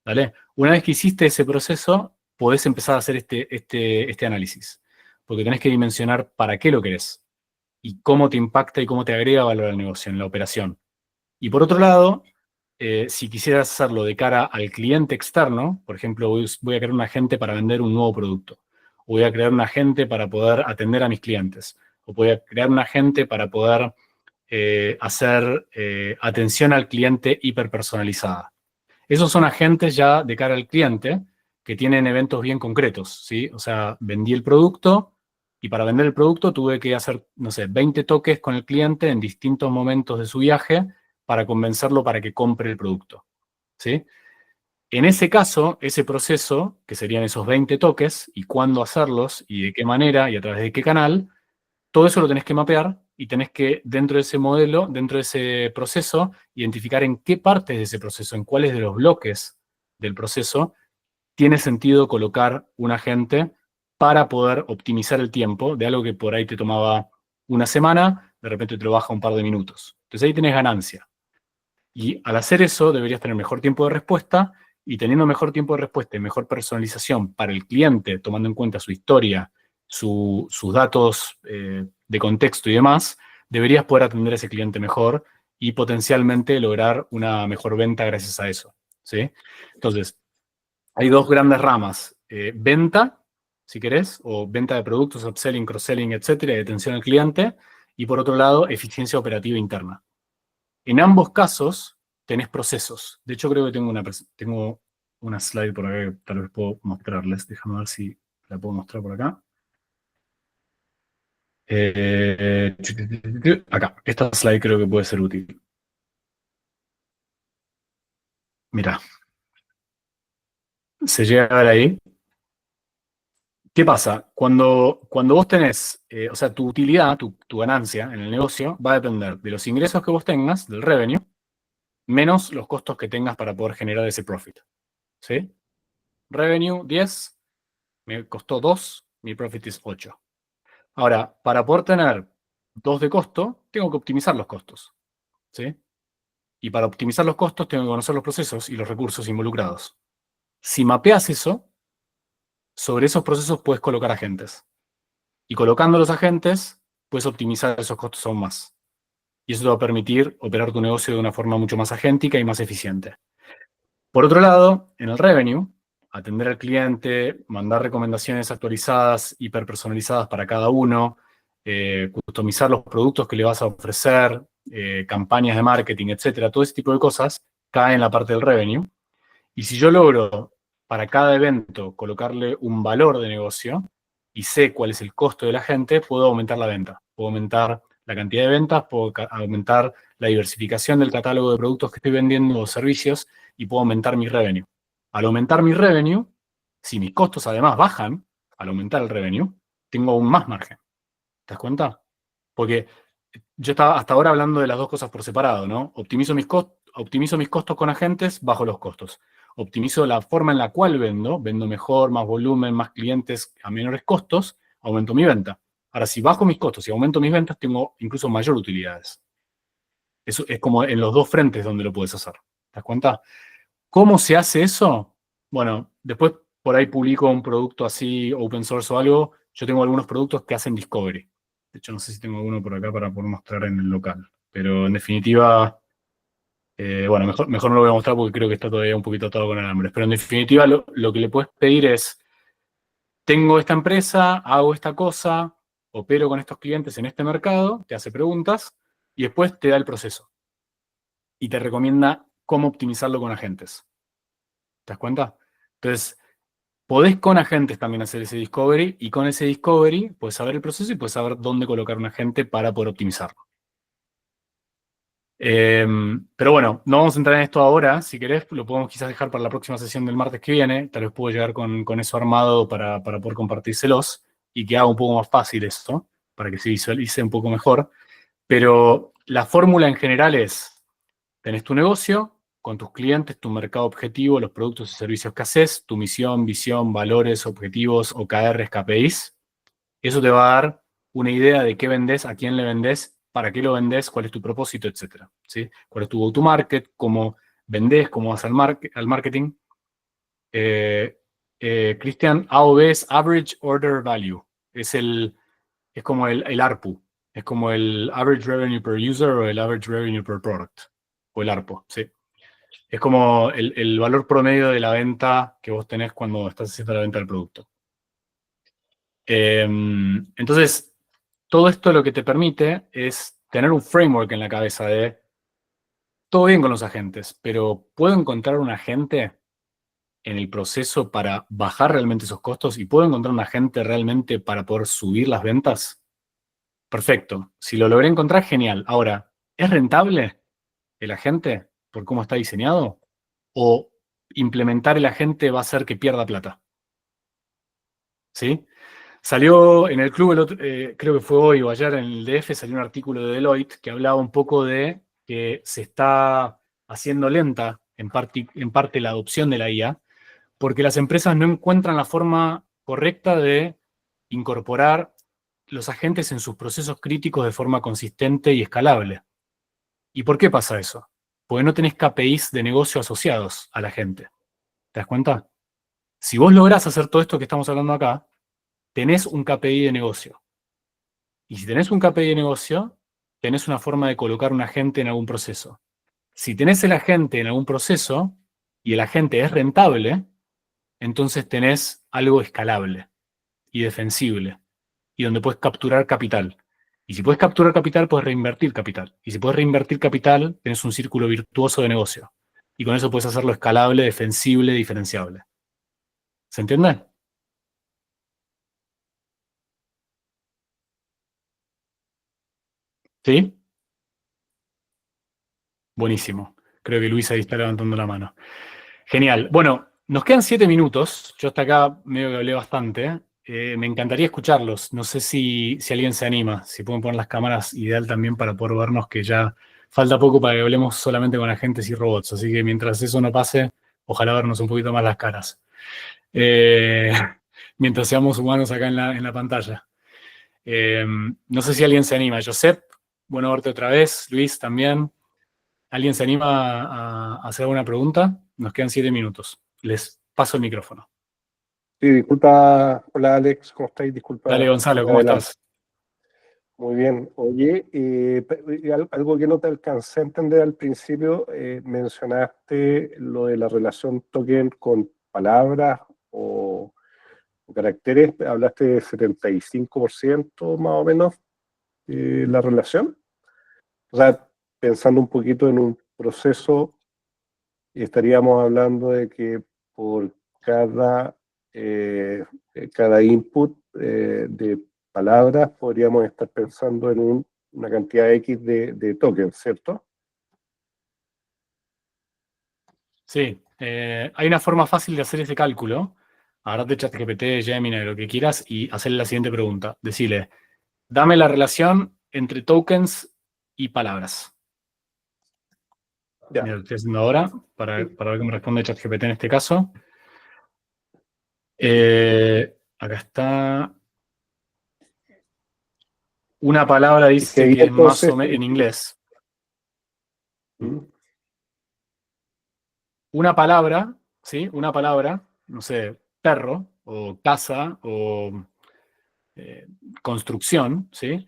¿Vale? Una vez que hiciste ese proceso, podés empezar a hacer este análisis, porque tenés que dimensionar para qué lo querés y cómo te impacta y cómo te agrega valor al negocio, en la operación. Y por otro lado, si quisieras hacerlo de cara al cliente externo, por ejemplo, voy a crear un agente para vender un nuevo producto, o voy a crear un agente para poder atender a mis clientes, o voy a crear un agente para poder hacer atención al cliente hiperpersonalizada. Esos son agentes ya de cara al cliente que tienen eventos bien concretos, ¿sí? O sea, vendí el producto y para vender el producto tuve que hacer, no sé, 20 toques con el cliente en distintos momentos de su viaje para convencerlo para que compre el producto, ¿sí? En ese caso, ese proceso, que serían esos 20 toques, y cuándo hacerlos, y de qué manera, y a través de qué canal, todo eso lo tenés que mapear y tenés que, dentro de ese modelo, dentro de ese proceso, identificar en qué partes de ese proceso, en cuáles de los bloques del proceso, tiene sentido colocar un agente para poder optimizar el tiempo de algo que por ahí te tomaba una semana, de repente te lo baja un par de minutos. Entonces ahí tenés ganancia. Y al hacer eso deberías tener mejor tiempo de respuesta, y teniendo mejor tiempo de respuesta y mejor personalización para el cliente, tomando en cuenta su historia, sus datos de contexto y demás, deberías poder atender a ese cliente mejor y potencialmente lograr una mejor venta gracias a eso, ¿sí? Entonces, hay dos grandes ramas. Venta, si querés, o venta de productos, upselling, cross-selling, etcétera, y atención al cliente. Y por otro lado, eficiencia operativa interna. En ambos casos, tenés procesos. De hecho, creo que tengo una slide por acá que tal vez puedo mostrarles. Déjame ver si la puedo mostrar por acá. Acá, esta slide creo que puede ser útil. Mira, se llega a ver ahí. ¿Qué pasa? Cuando vos tenés, o sea, tu utilidad, tu ganancia en el negocio va a depender de los ingresos que vos tengas, del revenue, menos los costos que tengas para poder generar ese profit. ¿Sí? Revenue 10, me costó 2, mi profit es 8. Ahora, para poder tener 2 de costo, tengo que optimizar los costos. ¿Sí? Y para optimizar los costos, tengo que conocer los procesos y los recursos involucrados. Si mapeas eso, sobre esos procesos puedes colocar agentes. Y colocando los agentes, puedes optimizar esos costos aún más. Y eso te va a permitir operar tu negocio de una forma mucho más agéntica y más eficiente. Por otro lado, en el revenue, atender al cliente, mandar recomendaciones actualizadas, hiperpersonalizadas para cada uno, customizar los productos que le vas a ofrecer, campañas de marketing, etcétera, todo ese tipo de cosas cae en la parte del revenue. Y si yo logro para cada evento colocarle un valor de negocio y sé cuál es el costo de la gente, puedo aumentar la venta, puedo aumentar la cantidad de ventas, puedo aumentar la diversificación del catálogo de productos que estoy vendiendo o servicios, y puedo aumentar mi revenue. Al aumentar mi revenue, si mis costos además bajan, al aumentar el revenue, tengo aún más margen. ¿Te das cuenta? Porque yo estaba hasta ahora hablando de las dos cosas por separado, ¿no? Optimizo mis costos con agentes, bajo los costos. Optimizo la forma en la cual vendo mejor, más volumen, más clientes a menores costos, aumento mi venta. Ahora, si bajo mis costos y aumento mis ventas, tengo incluso mayor utilidades. Eso es como en los dos frentes donde lo puedes hacer. ¿Te das cuenta? ¿Cómo se hace eso? Bueno, después por ahí publico un producto así, open source o algo. Yo tengo algunos productos que hacen discovery. De hecho, no sé si tengo alguno por acá para poder mostrar en el local. Pero en definitiva, bueno, mejor no lo voy a mostrar porque creo que está todavía un poquito atado con alambres. Pero en definitiva, lo que le puedes pedir es, tengo esta empresa, hago esta cosa, opero con estos clientes en este mercado, te hace preguntas y después te da el proceso. Y te recomienda cómo optimizarlo con agentes. ¿Te das cuenta? Entonces, podés con agentes también hacer ese discovery, y con ese discovery puedes saber el proceso y puedes saber dónde colocar un agente para poder optimizarlo. Pero bueno, no vamos a entrar en esto ahora. Si querés, lo podemos quizás dejar para la próxima sesión del martes que viene. Tal vez puedo llegar con eso armado para poder compartírselos y que haga un poco más fácil esto, para que se visualice un poco mejor. Pero la fórmula en general es, tenés tu negocio con tus clientes, tu mercado objetivo, los productos y servicios que haces, tu misión, visión, valores, objetivos, OKRs, KPIs. Eso te va a dar una idea de qué vendés, a quién le vendés, para qué lo vendés, cuál es tu propósito, etcétera, ¿sí? Cuál es tu go-to-market, cómo vendés, cómo vas al marketing. Cristian, AOV es Average Order Value. Es como el ARPU. Es como el Average Revenue Per User o el Average Revenue Per Product. O el ARPU, ¿sí? Es como el valor promedio de la venta que vos tenés cuando estás haciendo la venta del producto. Entonces, todo esto lo que te permite es tener un framework en la cabeza de todo bien con los agentes, pero ¿puedo encontrar un agente en el proceso para bajar realmente esos costos? ¿Y puedo encontrar un agente realmente para poder subir las ventas? Perfecto. Si lo logré encontrar, genial. Ahora, ¿es rentable el agente por cómo está diseñado? ¿O implementar el agente va a hacer que pierda plata? ¿Sí? Salió en el club, creo que fue hoy o ayer en el DF, salió un artículo de Deloitte que hablaba un poco de que se está haciendo lenta en parte la adopción de la IA, Porque las empresas no encuentran la forma correcta de incorporar los agentes en sus procesos críticos de forma consistente y escalable. ¿Y por qué pasa eso? Porque no tenés KPIs de negocio asociados a la gente. ¿Te das cuenta? Si vos lográs hacer todo esto que estamos hablando acá, tenés un KPI de negocio. Y si tenés un KPI de negocio, tenés una forma de colocar un agente en algún proceso. Si tenés el agente en algún proceso y el agente es rentable, entonces tenés algo escalable y defensible y donde puedes capturar capital. Y si puedes capturar capital, puedes reinvertir capital. Y si puedes reinvertir capital, tenés un círculo virtuoso de negocio. Y con eso puedes hacerlo escalable, defensible, diferenciable. ¿Se entiende? ¿Sí? Buenísimo. Creo que Luis ahí está levantando la mano. Genial. Bueno, nos quedan 7 minutos. Yo hasta acá medio que hablé bastante. Me encantaría escucharlos. No sé si alguien se anima. Si pueden poner las cámaras, ideal también para poder vernos, que ya falta poco para que hablemos solamente con agentes y robots. Así que mientras eso no pase, ojalá vernos un poquito más las caras. Eh, mientras seamos humanos acá en la pantalla. No sé si alguien se anima. Josep, bueno verte otra vez. Luis también. ¿Alguien se anima a hacer alguna pregunta? Nos quedan 7 minutos. Les paso el micrófono. Sí, disculpa, hola Alex, ¿cómo estáis? Dale, Disculpa. Gonzalo, ¿cómo Adelante. estás? Muy bien. Oye, algo que no te alcancé a entender al principio, mencionaste lo de la relación token con palabras o caracteres, hablaste de 75% más o menos la relación. O sea, pensando un poquito en un proceso, estaríamos hablando de que por cada, cada input de palabras podríamos estar pensando en una cantidad X de tokens, ¿cierto? Sí, hay una forma fácil de hacer ese cálculo. Agarrate ChatGPT, Gemini, lo que quieras, y hacerle la siguiente pregunta. Decirle, dame la relación entre tokens y palabras. Ya. Mira, lo estoy haciendo ahora para ver qué me responde ChatGPT en este caso. Acá está. Una palabra Es que dice ahí que es más entonces, o menos en inglés. ¿Mm? Una palabra, ¿sí? Una palabra, no sé, perro o casa o eh, construcción, ¿sí?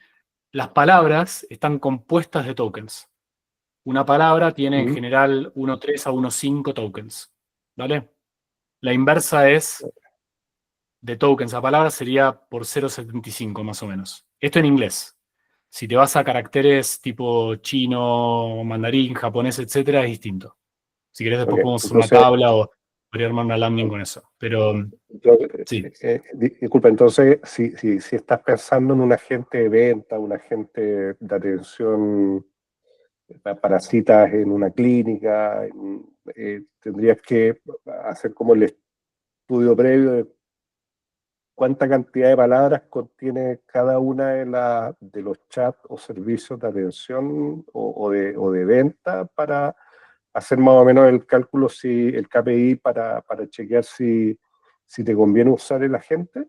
Las palabras están compuestas de tokens. Una palabra tiene en ¿Mm? general 1.3 a 1.5 tokens, ¿vale? La inversa es de tokens a palabra sería por 0.75 más o menos. Esto en inglés. Si te vas a caracteres tipo chino, mandarín, japonés, etcétera, es distinto. Si querés Ok, después podemos hacer una entonces, tabla o podría armar una landing con eso. Pero sí, disculpa, entonces, si estás pensando en un agente de venta, un agente de atención para citas en una clínica, tendrías que hacer como el estudio previo de cuánta cantidad de palabras contiene cada una de los chats o servicios de atención o de venta para hacer más o menos el cálculo, si el KPI para chequear si te conviene usar el agente.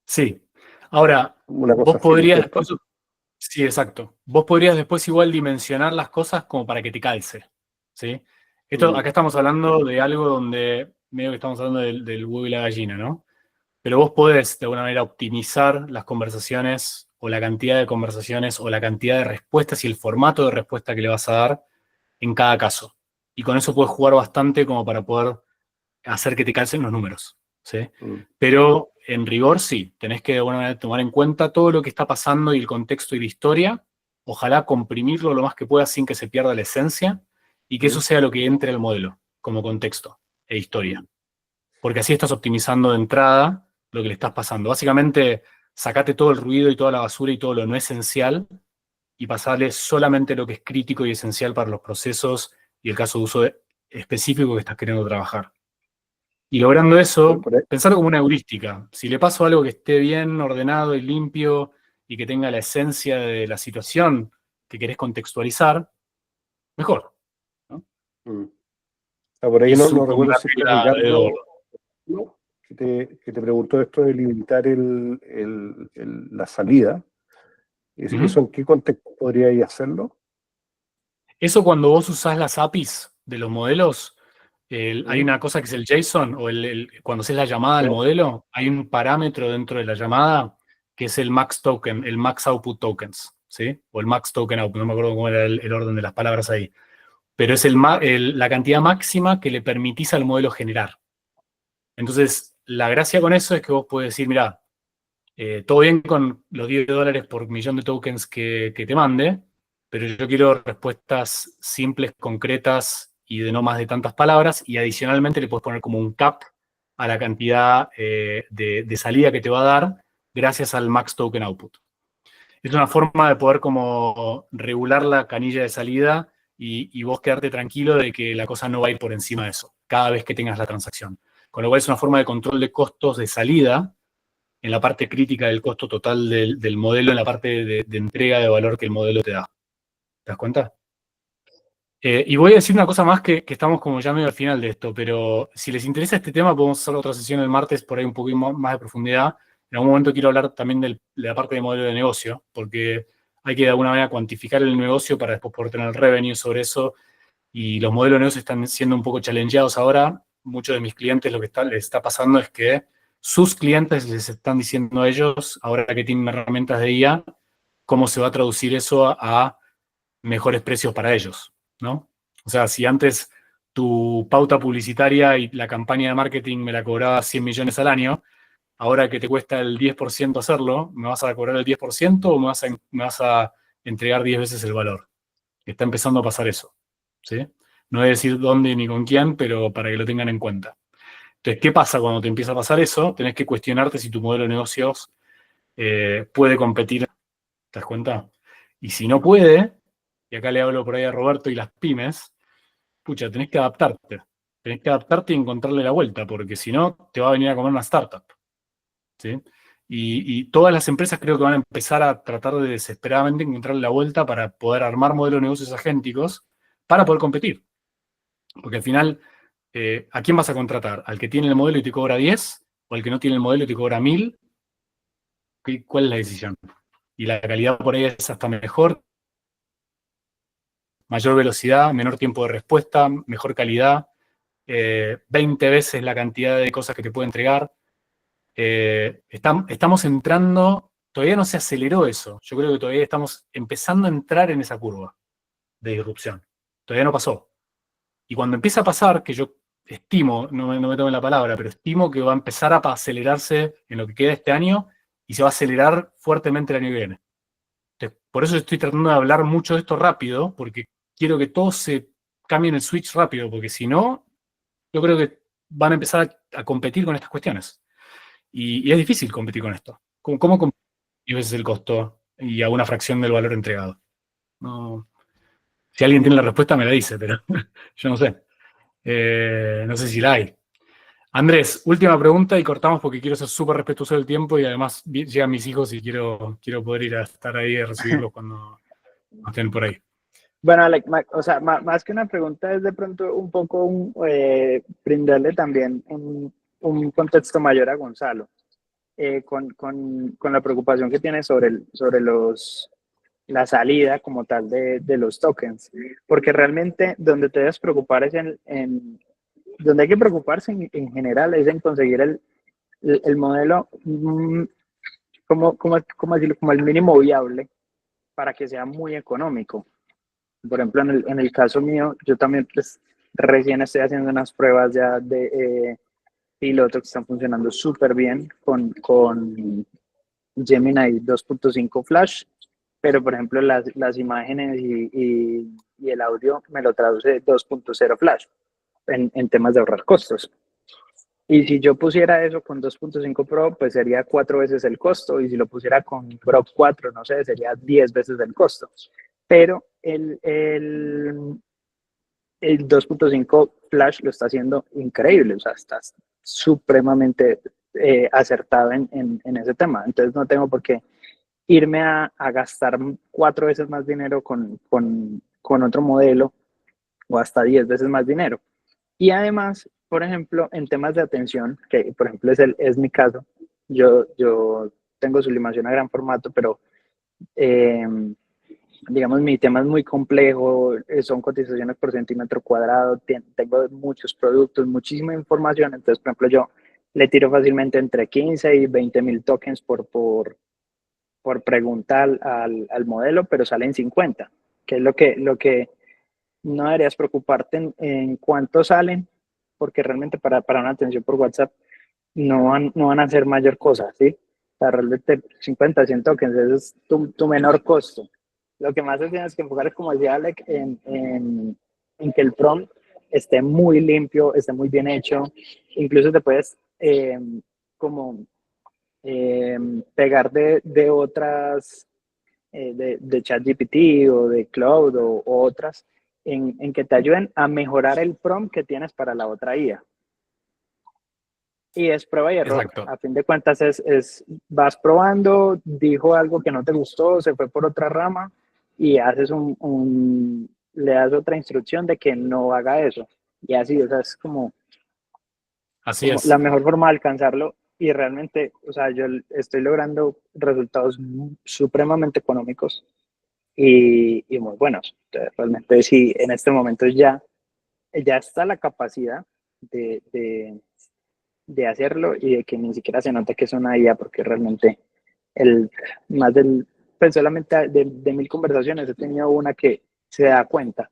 sí. Ahora, Una cosa vos así, ¿no es podrías cierto? después, sí, exacto. Vos podrías después igual dimensionar las cosas como para que te calce, ¿sí? Esto, Mm, acá estamos hablando de algo donde medio que estamos hablando del huevo y la gallina, ¿no? Pero vos podés, de alguna manera, optimizar las conversaciones o la cantidad de conversaciones o la cantidad de respuestas y el formato de respuesta que le vas a dar en cada caso. Y con eso puedes jugar bastante como para poder hacer que te calcen los números, ¿sí? mm. Pero en rigor sí, tenés que de alguna manera tomar en cuenta todo lo que está pasando y el contexto y la historia, ojalá comprimirlo lo más que pueda sin que se pierda la esencia y que eso Mm, sea lo que entre al modelo como contexto e historia. Porque así estás optimizando de entrada lo que le estás pasando. Básicamente, sacate todo el ruido y toda la basura y todo lo no esencial y pasarle solamente lo que es crítico y esencial para los procesos y el caso de uso específico que estás queriendo trabajar. Y logrando eso, por ahí. pensarlo como una heurística. Si le paso algo que esté bien ordenado y limpio y que tenga la esencia de la situación que querés contextualizar, mejor, ¿no? Mm. Por ahí y no, su no recuerdo si fue regla de Ricardo oro. ¿no? que te preguntó esto de limitar la salida. ¿Eso en qué contexto podríais hacerlo? Eso cuando vos usás las APIs de los modelos, hay ¿Mm? una cosa que es el JSON, o cuando haces la llamada al ¿No? modelo, hay un parámetro dentro de la llamada que es el max token, el max output tokens, ¿sí? O el max token output, no me acuerdo cómo era el orden de las palabras ahí. Pero es la cantidad máxima que le permitís al modelo generar. Entonces, la gracia con eso es que vos podés decir, mira, todo bien con los $10 por millón de tokens que te mande, pero yo quiero respuestas simples, concretas y de no más de tantas palabras, y adicionalmente le puedes poner como un cap a la cantidad de salida que te va a dar gracias al max token output. Es una forma de poder como regular la canilla de salida y vos quedarte tranquilo de que la cosa no va a ir por encima de eso, cada vez que tengas la transacción. Con lo cual es una forma de control de costos de salida en la parte crítica del costo total del modelo, en la parte de entrega de valor que el modelo te da. ¿Te das cuenta? Y voy a decir una cosa más que estamos como ya medio al final de esto, pero si les interesa este tema, podemos hacer otra sesión el martes por ahí un poquito más de profundidad. En algún momento quiero hablar también de la parte de modelo de negocio, porque hay que de alguna manera cuantificar el negocio para después poder tener revenue sobre eso. Y los modelos de negocio están siendo un poco challengeados ahora. Muchos de mis clientes lo que les está pasando es que sus clientes les están diciendo a ellos, ahora que tienen herramientas de IA, cómo se va a traducir eso a mejores precios para ellos, ¿no? O sea, si antes tu pauta publicitaria y la campaña de marketing me la cobraba 100 millones al año, ahora que te cuesta el 10% hacerlo, ¿me vas a cobrar el 10% o me vas a entregar 10 veces el valor? Está empezando a pasar eso, ¿sí? No voy a decir dónde ni con quién, pero para que lo tengan en cuenta. Entonces, ¿qué pasa cuando te empieza a pasar eso? Tenés que cuestionarte si tu modelo de negocios puede competir, ¿te das cuenta? Y si no puede, y acá le hablo por ahí a Roberto y las pymes, pucha, tenés que adaptarte. Tenés que adaptarte y encontrarle la vuelta, porque si no, te va a venir a comer una startup, ¿sí? Y todas las empresas creo que van a empezar a tratar de desesperadamente encontrarle la vuelta para poder armar modelos de negocios agénticos para poder competir. Porque al final, ¿a quién vas a contratar? ¿Al que tiene el modelo y te cobra 10? ¿O al que no tiene el modelo y te cobra 1000? ¿Cuál es la decisión? Y la calidad por ahí es hasta mejor, mayor velocidad, menor tiempo de respuesta, mejor calidad, 20 veces la cantidad de cosas que te puede entregar. Estamos entrando, todavía no se aceleró eso, yo creo que todavía estamos empezando a entrar en esa curva de disrupción. Todavía no pasó. Y cuando empieza a pasar, que yo estimo, no me tomen la palabra, pero estimo que va a empezar a acelerarse en lo que queda este año y se va a acelerar fuertemente el año que viene. Entonces, por eso estoy tratando de hablar mucho de esto rápido, porque quiero que todos se cambien el switch rápido, porque si no, yo creo que van a empezar a competir con estas cuestiones. Y es difícil competir con esto. ¿Cómo competir 10 veces el costo y a una fracción del valor entregado? No. Si alguien tiene la respuesta, me la dice, pero yo no sé. No sé si la hay. Andrés, última pregunta y cortamos porque quiero ser súper respetuoso del tiempo y además llegan mis hijos y quiero poder ir a estar ahí a recibirlos cuando estén por ahí. Bueno, Alec, o sea, más que una pregunta es de pronto un poco brindarle también un contexto mayor a Gonzalo, con la preocupación que tiene sobre la salida como tal de los tokens, porque realmente donde te debes preocupar es donde hay que preocuparse en general es en conseguir el modelo, ¿cómo decirlo? Como el mínimo viable para que sea muy económico. Por ejemplo, en el caso mío, yo también pues, recién estoy haciendo unas pruebas ya de piloto que están funcionando súper bien con Gemini 2.5 Flash, pero por ejemplo las imágenes y el audio me lo traduce 2.0 Flash en temas de ahorrar costos. Y si yo pusiera eso con 2.5 Pro, pues sería 4 veces el costo. Y si lo pusiera con Pro 4, no sé, sería 10 veces el costo. Pero el 2.5 Flash lo está haciendo increíble. O sea, está supremamente acertado en ese tema. Entonces no tengo por qué irme a gastar 4 veces más dinero con otro modelo o hasta 10 veces más dinero. Y además, por ejemplo, en temas de atención, que por ejemplo es mi caso, yo tengo sublimación a gran formato, pero eh, digamos, mi tema es muy complejo, son cotizaciones por centímetro cuadrado, tengo muchos productos, muchísima información, entonces, por ejemplo, yo le tiro fácilmente entre 15 y 20.000 tokens por pregunta al modelo, pero salen 50, que es lo que no deberías preocuparte en cuánto salen, porque realmente para una atención por WhatsApp no van a hacer mayor cosa, ¿sí? O sea, realmente 50, 100 tokens, ese es tu menor costo. Lo que más te tienes que enfocar es, como decía Alec, en que el prompt esté muy limpio, esté muy bien hecho. Incluso te puedes como pegar de otras, de ChatGPT o de Cloud o otras, en que te ayuden a mejorar el prompt que tienes para la otra IA. Y es prueba y error. Exacto. A fin de cuentas vas probando, dijo algo que no te gustó, se fue por otra rama y haces le das otra instrucción de que no haga eso. Y así, o sea, es como Así es. la mejor forma de alcanzarlo. Y realmente, o sea, yo estoy logrando resultados supremamente económicos y muy buenos. Entonces, realmente sí, en este momento ya está la capacidad de hacerlo y de que ni siquiera se note que es una IA, porque realmente más pues solamente de 1.000 conversaciones he tenido una que se da cuenta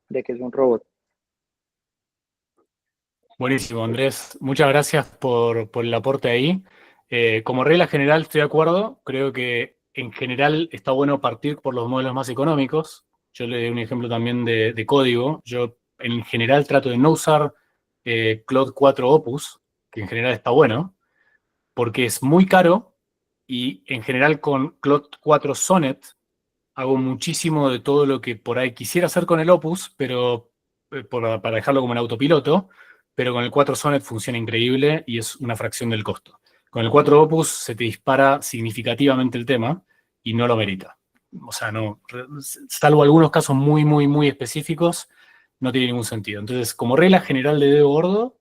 de que es un robot. Buenísimo, Andrés. Muchas gracias por el aporte ahí. Como regla general, estoy de acuerdo. Creo que en general está bueno partir por los modelos más económicos. Yo le doy un ejemplo también de código. Yo en general trato de no usar Claude 4 Opus, que en general está bueno, porque es muy caro y en general con Claude 4 Sonnet hago muchísimo de todo lo que por ahí quisiera hacer con el Opus, pero para dejarlo como en autopiloto, pero con el 4 Sonnet funciona increíble y es una fracción del costo. Con el 4 Opus se te dispara significativamente el tema y no lo merita. O sea, no, salvo algunos casos muy, muy, muy específicos, no tiene ningún sentido. Entonces, como regla general de dedo gordo,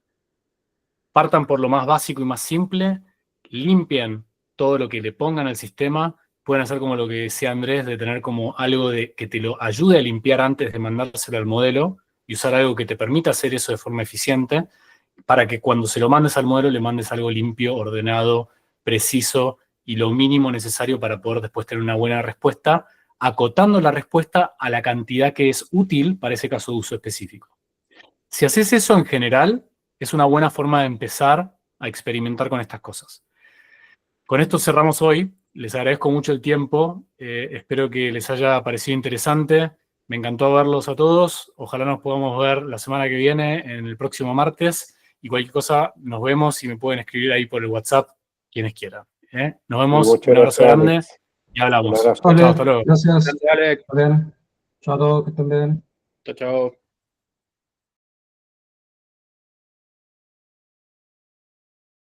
partan por lo más básico y más simple, limpien todo lo que le pongan al sistema, pueden hacer como lo que decía Andrés, de tener como algo que te lo ayude a limpiar antes de mandárselo al modelo y usar algo que te permita hacer eso de forma eficiente para que cuando se lo mandes al modelo le mandes algo limpio, ordenado, preciso y lo mínimo necesario para poder después tener una buena respuesta, acotando la respuesta a la cantidad que es útil para ese caso de uso específico. Si haces eso en general, es una buena forma de empezar a experimentar con estas cosas. Con esto cerramos hoy. Les agradezco mucho el tiempo. Espero que les haya parecido interesante. Me encantó verlos a todos. Ojalá nos podamos ver la semana que viene, en el próximo martes. Y cualquier cosa, nos vemos y me pueden escribir ahí por el WhatsApp, quienes quieran. Nos vemos. Muchas Un abrazo gracias, grande Alex. y hablamos. Un abrazo. Vale, Chao, hasta luego. gracias. Dale, Bien. Chao a todos, que estén bien. chao, chao.